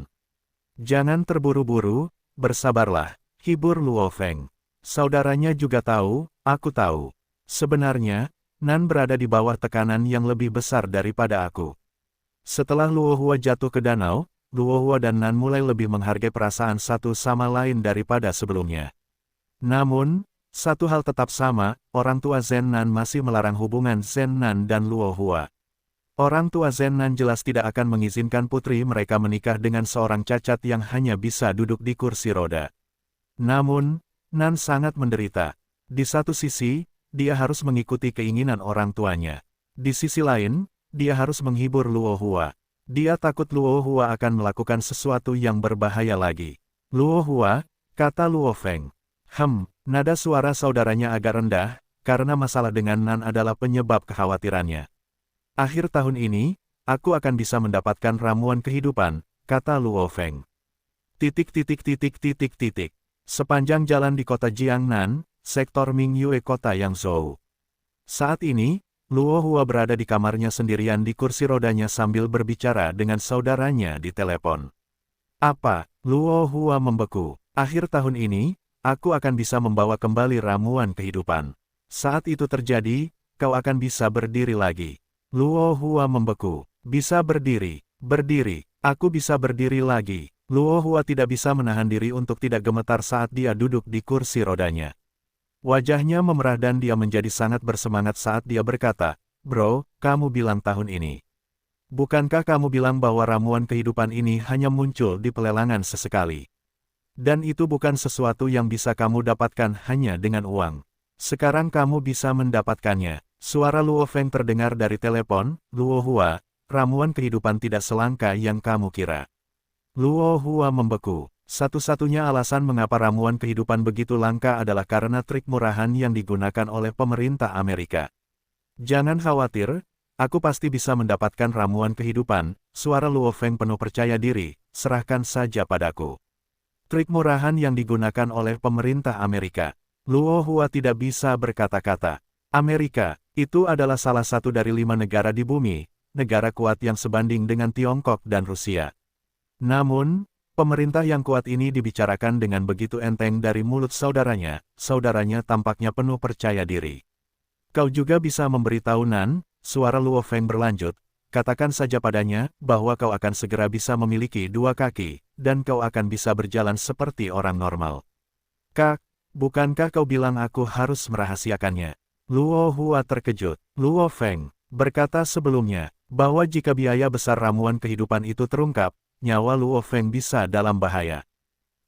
Jangan terburu-buru, bersabarlah, hibur Luo Feng. Saudaranya juga tahu, aku tahu. Sebenarnya, Nan berada di bawah tekanan yang lebih besar daripada aku. Setelah Luo Hua jatuh ke danau, Luo Hua dan Nan mulai lebih menghargai perasaan satu sama lain daripada sebelumnya. Namun, satu hal tetap sama, orang tua Zen Nan masih melarang hubungan Zen Nan dan Luo Hua. Orang tua Zen Nan jelas tidak akan mengizinkan putri mereka menikah dengan seorang cacat yang hanya bisa duduk di kursi roda. Namun, Nan sangat menderita. Di satu sisi, dia harus mengikuti keinginan orang tuanya. Di sisi lain, dia harus menghibur Luo Hua. Dia takut Luo Hua akan melakukan sesuatu yang berbahaya lagi. Luo Hua, kata Luo Feng. Nada suara saudaranya agak rendah, karena masalah dengan Nan adalah penyebab kekhawatirannya. Akhir tahun ini, aku akan bisa mendapatkan ramuan kehidupan, kata Luo Feng. Sepanjang jalan di kota Jiangnan, sektor Mingyue kota Yangzhou. Saat ini, Luo Hua berada di kamarnya sendirian di kursi rodanya sambil berbicara dengan saudaranya di telepon. Apa? Luo Hua membeku. Akhir tahun ini, aku akan bisa membawa kembali ramuan kehidupan. Saat itu terjadi, kau akan bisa berdiri lagi. Luo Hua membeku. Bisa berdiri. Berdiri. Aku bisa berdiri lagi. Luo Hua tidak bisa menahan diri untuk tidak gemetar saat dia duduk di kursi rodanya. Wajahnya memerah dan dia menjadi sangat bersemangat saat dia berkata, "Bro, kamu bilang tahun ini. Bukankah kamu bilang bahwa ramuan kehidupan ini hanya muncul di pelelangan sesekali? Dan itu bukan sesuatu yang bisa kamu dapatkan hanya dengan uang. Sekarang kamu bisa mendapatkannya." Suara Luo Feng terdengar dari telepon. "Luo Hua, ramuan kehidupan tidak selangka yang kamu kira." Luo Hua membeku. Satu-satunya alasan mengapa ramuan kehidupan begitu langka adalah karena trik murahan yang digunakan oleh pemerintah Amerika. Jangan khawatir, aku pasti bisa mendapatkan ramuan kehidupan, suara Luo Feng penuh percaya diri, serahkan saja padaku. Trik murahan yang digunakan oleh pemerintah Amerika. Luo Hua tidak bisa berkata-kata. Amerika, itu adalah salah satu dari 5 negara di bumi, negara kuat yang sebanding dengan Tiongkok dan Rusia. Namun, pemerintah yang kuat ini dibicarakan dengan begitu enteng dari mulut saudaranya tampaknya penuh percaya diri. Kau juga bisa memberitahu Nan, suara Luo Feng berlanjut, katakan saja padanya, bahwa kau akan segera bisa memiliki 2 kaki, dan kau akan bisa berjalan seperti orang normal. Kak, bukankah kau bilang aku harus merahasiakannya? Luo Hua terkejut. Luo Feng berkata sebelumnya, bahwa jika biaya besar ramuan kehidupan itu terungkap, nyawa Luo Feng bisa dalam bahaya.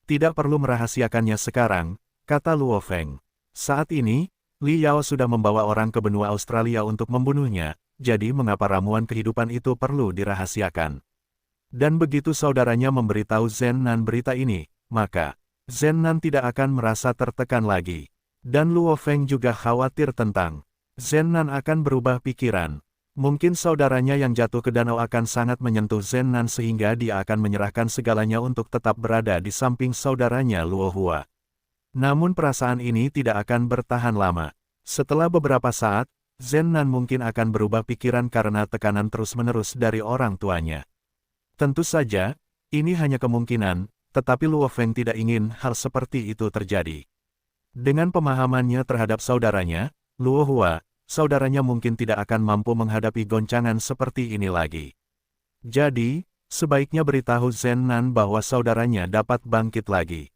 Tidak perlu merahasiakannya sekarang, kata Luo Feng. Saat ini, Li Yao sudah membawa orang ke benua Australia untuk membunuhnya, jadi mengapa ramuan kehidupan itu perlu dirahasiakan? Dan begitu saudaranya memberitahu Zen Nan berita ini, maka Zen Nan tidak akan merasa tertekan lagi. Dan Luo Feng juga khawatir tentang Zen Nan akan berubah pikiran. Mungkin saudaranya yang jatuh ke danau akan sangat menyentuh Zen Nan sehingga dia akan menyerahkan segalanya untuk tetap berada di samping saudaranya Luo Hua. Namun perasaan ini tidak akan bertahan lama. Setelah beberapa saat, Zen Nan mungkin akan berubah pikiran karena tekanan terus-menerus dari orang tuanya. Tentu saja, ini hanya kemungkinan, tetapi Luo Feng tidak ingin hal seperti itu terjadi. Dengan pemahamannya terhadap saudaranya, Luo Hua, saudaranya mungkin tidak akan mampu menghadapi goncangan seperti ini lagi. Jadi, sebaiknya beritahu Zhen Nan bahwa saudaranya dapat bangkit lagi.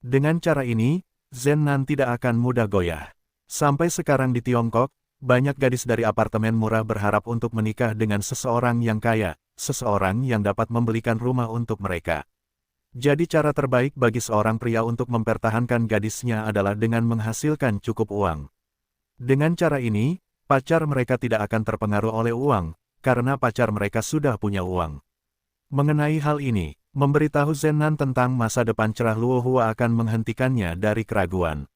Dengan cara ini, Zhen Nan tidak akan mudah goyah. Sampai sekarang di Tiongkok, banyak gadis dari apartemen murah berharap untuk menikah dengan seseorang yang kaya, seseorang yang dapat membelikan rumah untuk mereka. Jadi cara terbaik bagi seorang pria untuk mempertahankan gadisnya adalah dengan menghasilkan cukup uang. Dengan cara ini, pacar mereka tidak akan terpengaruh oleh uang, karena pacar mereka sudah punya uang. Mengenai hal ini, memberitahu Zhen Nan tentang masa depan cerah Luo Hua akan menghentikannya dari keraguan.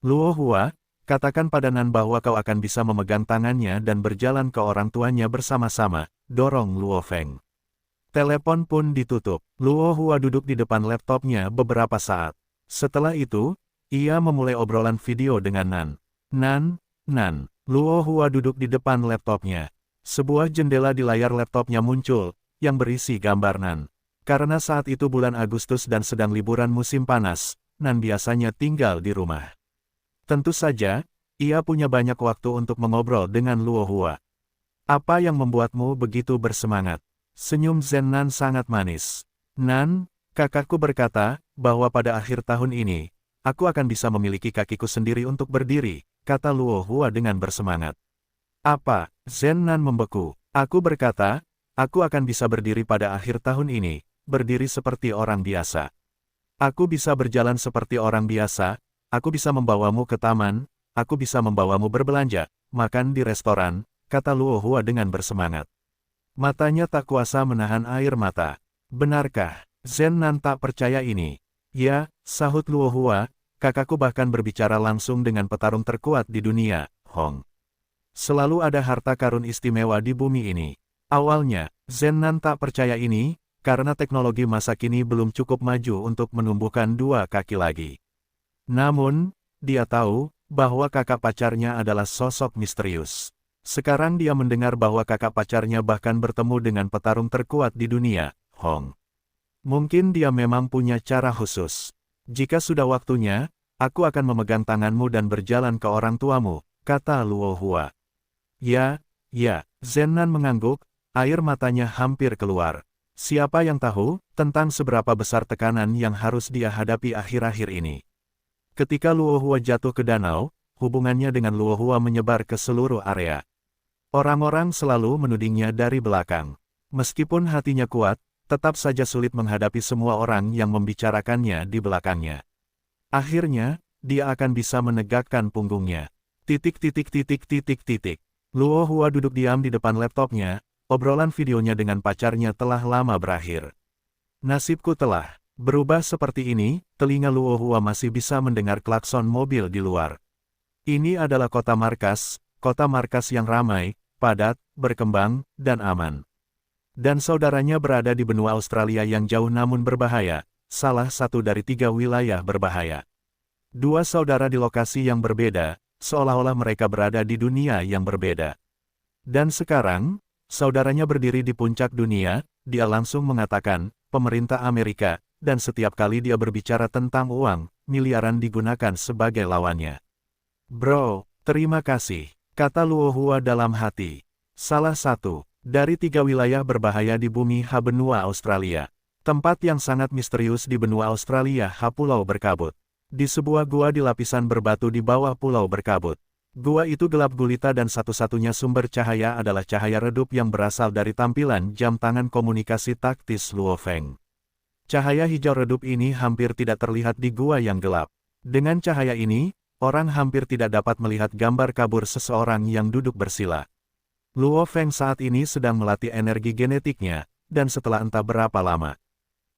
Luo Hua, katakan pada Nan bahwa kau akan bisa memegang tangannya dan berjalan ke orang tuanya bersama-sama, dorong Luo Feng. Telepon pun ditutup. Luo Hua duduk di depan laptopnya beberapa saat. Setelah itu, ia memulai obrolan video dengan Nan. Nan. Luo Hua duduk di depan laptopnya. Sebuah jendela di layar laptopnya muncul, yang berisi gambar Nan. Karena saat itu bulan Agustus dan sedang liburan musim panas, Nan biasanya tinggal di rumah. Tentu saja, ia punya banyak waktu untuk mengobrol dengan Luo Hua. Apa yang membuatmu begitu bersemangat? Senyum Zhen Nan sangat manis. Nan, kakakku berkata, bahwa pada akhir tahun ini, aku akan bisa memiliki kakiku sendiri untuk berdiri, kata Luo Hua dengan bersemangat. Apa? Zhen Nan membeku. Aku berkata, aku akan bisa berdiri pada akhir tahun ini, berdiri seperti orang biasa. Aku bisa berjalan seperti orang biasa, aku bisa membawamu ke taman, aku bisa membawamu berbelanja, makan di restoran, kata Luo Hua dengan bersemangat. Matanya tak kuasa menahan air mata. Benarkah? Zhen Nan tak percaya ini. Ya, sahut Luo Hua, kakakku bahkan berbicara langsung dengan petarung terkuat di dunia, Hong. Selalu ada harta karun istimewa di bumi ini. Awalnya, Zhen Nan tak percaya ini, karena teknologi masa kini belum cukup maju untuk menumbuhkan dua kaki lagi. Namun, dia tahu, bahwa kakak pacarnya adalah sosok misterius. Sekarang dia mendengar bahwa kakak pacarnya bahkan bertemu dengan petarung terkuat di dunia, Hong. Mungkin dia memang punya cara khusus. Jika sudah waktunya, aku akan memegang tanganmu dan berjalan ke orang tuamu, kata Luo Hua. Ya, Zhen Nan mengangguk, air matanya hampir keluar. Siapa yang tahu, tentang seberapa besar tekanan yang harus dia hadapi akhir-akhir ini. Ketika Luo Hua jatuh ke danau, hubungannya dengan Luo Hua menyebar ke seluruh area. Orang-orang selalu menudingnya dari belakang. Meskipun hatinya kuat, tetap saja sulit menghadapi semua orang yang membicarakannya di belakangnya. Akhirnya, dia akan bisa menegakkan punggungnya. Luo Hua duduk diam di depan laptopnya, obrolan videonya dengan pacarnya telah lama berakhir. Nasibku telah berubah seperti ini, telinga Luo Hua masih bisa mendengar klakson mobil di luar. Ini adalah kota markas yang ramai, padat, berkembang, dan aman. Dan saudaranya berada di benua Australia yang jauh namun berbahaya, salah satu dari 3 wilayah berbahaya. Dua saudara di lokasi yang berbeda, seolah-olah mereka berada di dunia yang berbeda. Dan sekarang, saudaranya berdiri di puncak dunia, dia langsung mengatakan, pemerintah Amerika, dan setiap kali dia berbicara tentang uang, miliaran digunakan sebagai lawannya. Bro, terima kasih, kata Luo Hua dalam hati. Salah satu dari 3 wilayah berbahaya di bumi H benua Australia. Tempat yang sangat misterius di benua Australia H pulau berkabut. Di sebuah gua di lapisan berbatu di bawah pulau berkabut. Gua itu gelap gulita dan satu-satunya sumber cahaya adalah cahaya redup yang berasal dari tampilan jam tangan komunikasi taktis Luo Feng. Cahaya hijau redup ini hampir tidak terlihat di gua yang gelap. Dengan cahaya ini, orang hampir tidak dapat melihat gambar kabur seseorang yang duduk bersila. Luo Feng saat ini sedang melatih energi genetiknya, dan setelah entah berapa lama.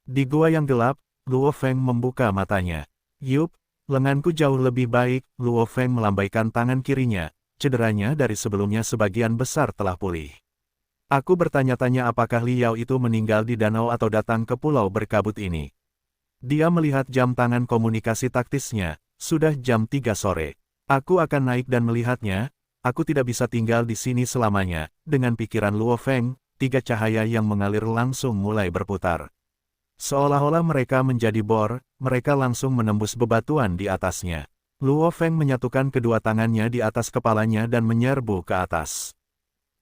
Di gua yang gelap, Luo Feng membuka matanya. Yup, lenganku jauh lebih baik, Luo Feng melambaikan tangan kirinya, cederanya dari sebelumnya sebagian besar telah pulih. Aku bertanya-tanya apakah Liao itu meninggal di danau atau datang ke pulau berkabut ini. Dia melihat jam tangan komunikasi taktisnya, sudah jam 3 sore. Aku akan naik dan melihatnya, aku tidak bisa tinggal di sini selamanya. Dengan pikiran Luo Feng, tiga cahaya yang mengalir langsung mulai berputar. Seolah-olah mereka menjadi bor, mereka langsung menembus bebatuan di atasnya. Luo Feng menyatukan kedua tangannya di atas kepalanya dan menyerbu ke atas.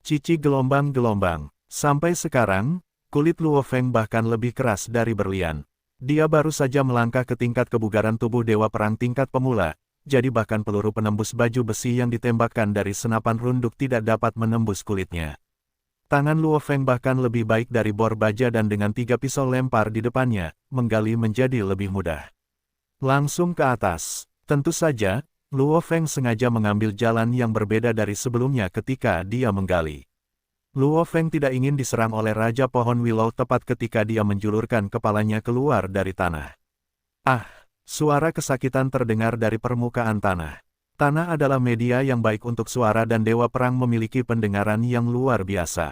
Cici gelombang-gelombang. Sampai sekarang, kulit Luo Feng bahkan lebih keras dari berlian. Dia baru saja melangkah ke tingkat kebugaran tubuh Dewa Perang tingkat pemula, jadi bahkan peluru penembus baju besi yang ditembakkan dari senapan runduk tidak dapat menembus kulitnya. Tangan Luo Feng bahkan lebih baik dari bor baja dan dengan 3 pisau lempar di depannya, menggali menjadi lebih mudah. Langsung ke atas. Tentu saja, Luo Feng sengaja mengambil jalan yang berbeda dari sebelumnya ketika dia menggali. Luo Feng tidak ingin diserang oleh Raja Pohon Willow tepat ketika dia menjulurkan kepalanya keluar dari tanah. Ah, suara kesakitan terdengar dari permukaan tanah. Tanah adalah media yang baik untuk suara dan Dewa Perang memiliki pendengaran yang luar biasa.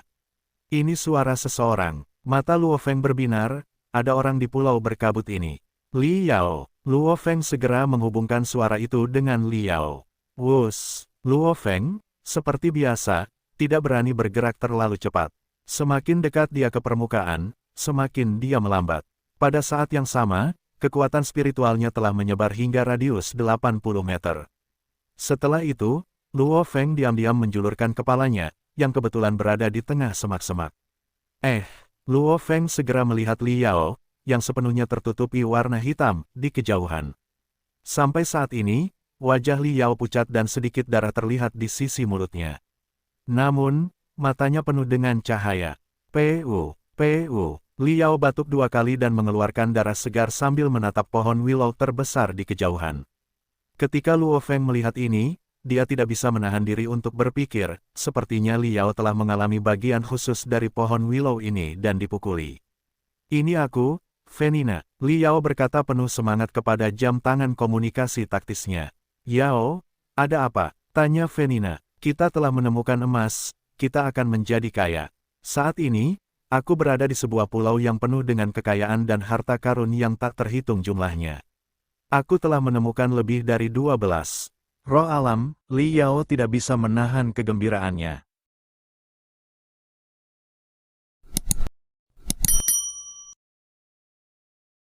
Ini suara seseorang. Mata Luo Feng berbinar, ada orang di pulau berkabut ini. Li Yao. Luo Feng segera menghubungkan suara itu dengan Li Yao. Wus, Luo Feng, seperti biasa, tidak berani bergerak terlalu cepat. Semakin dekat dia ke permukaan, semakin dia melambat. Pada saat yang sama, kekuatan spiritualnya telah menyebar hingga radius 80 meter. Setelah itu, Luo Feng diam-diam menjulurkan kepalanya, yang kebetulan berada di tengah semak-semak. Luo Feng segera melihat Li Yao, yang sepenuhnya tertutupi warna hitam, di kejauhan. Sampai saat ini, wajah Li Yao pucat dan sedikit darah terlihat di sisi mulutnya. Namun, matanya penuh dengan cahaya. Pu. Li Yao batuk 2 kali dan mengeluarkan darah segar sambil menatap pohon willow terbesar di kejauhan. Ketika Luo Feng melihat ini, dia tidak bisa menahan diri untuk berpikir, sepertinya Li Yao telah mengalami bagian khusus dari pohon willow ini dan dipukuli. Ini aku, Venina, Li Yao berkata penuh semangat kepada jam tangan komunikasi taktisnya. Yao, ada apa? Tanya Venina. Kita telah menemukan emas, kita akan menjadi kaya. Saat ini, aku berada di sebuah pulau yang penuh dengan kekayaan dan harta karun yang tak terhitung jumlahnya. Aku telah menemukan lebih dari 12 roh alam. Li Yao tidak bisa menahan kegembiraannya.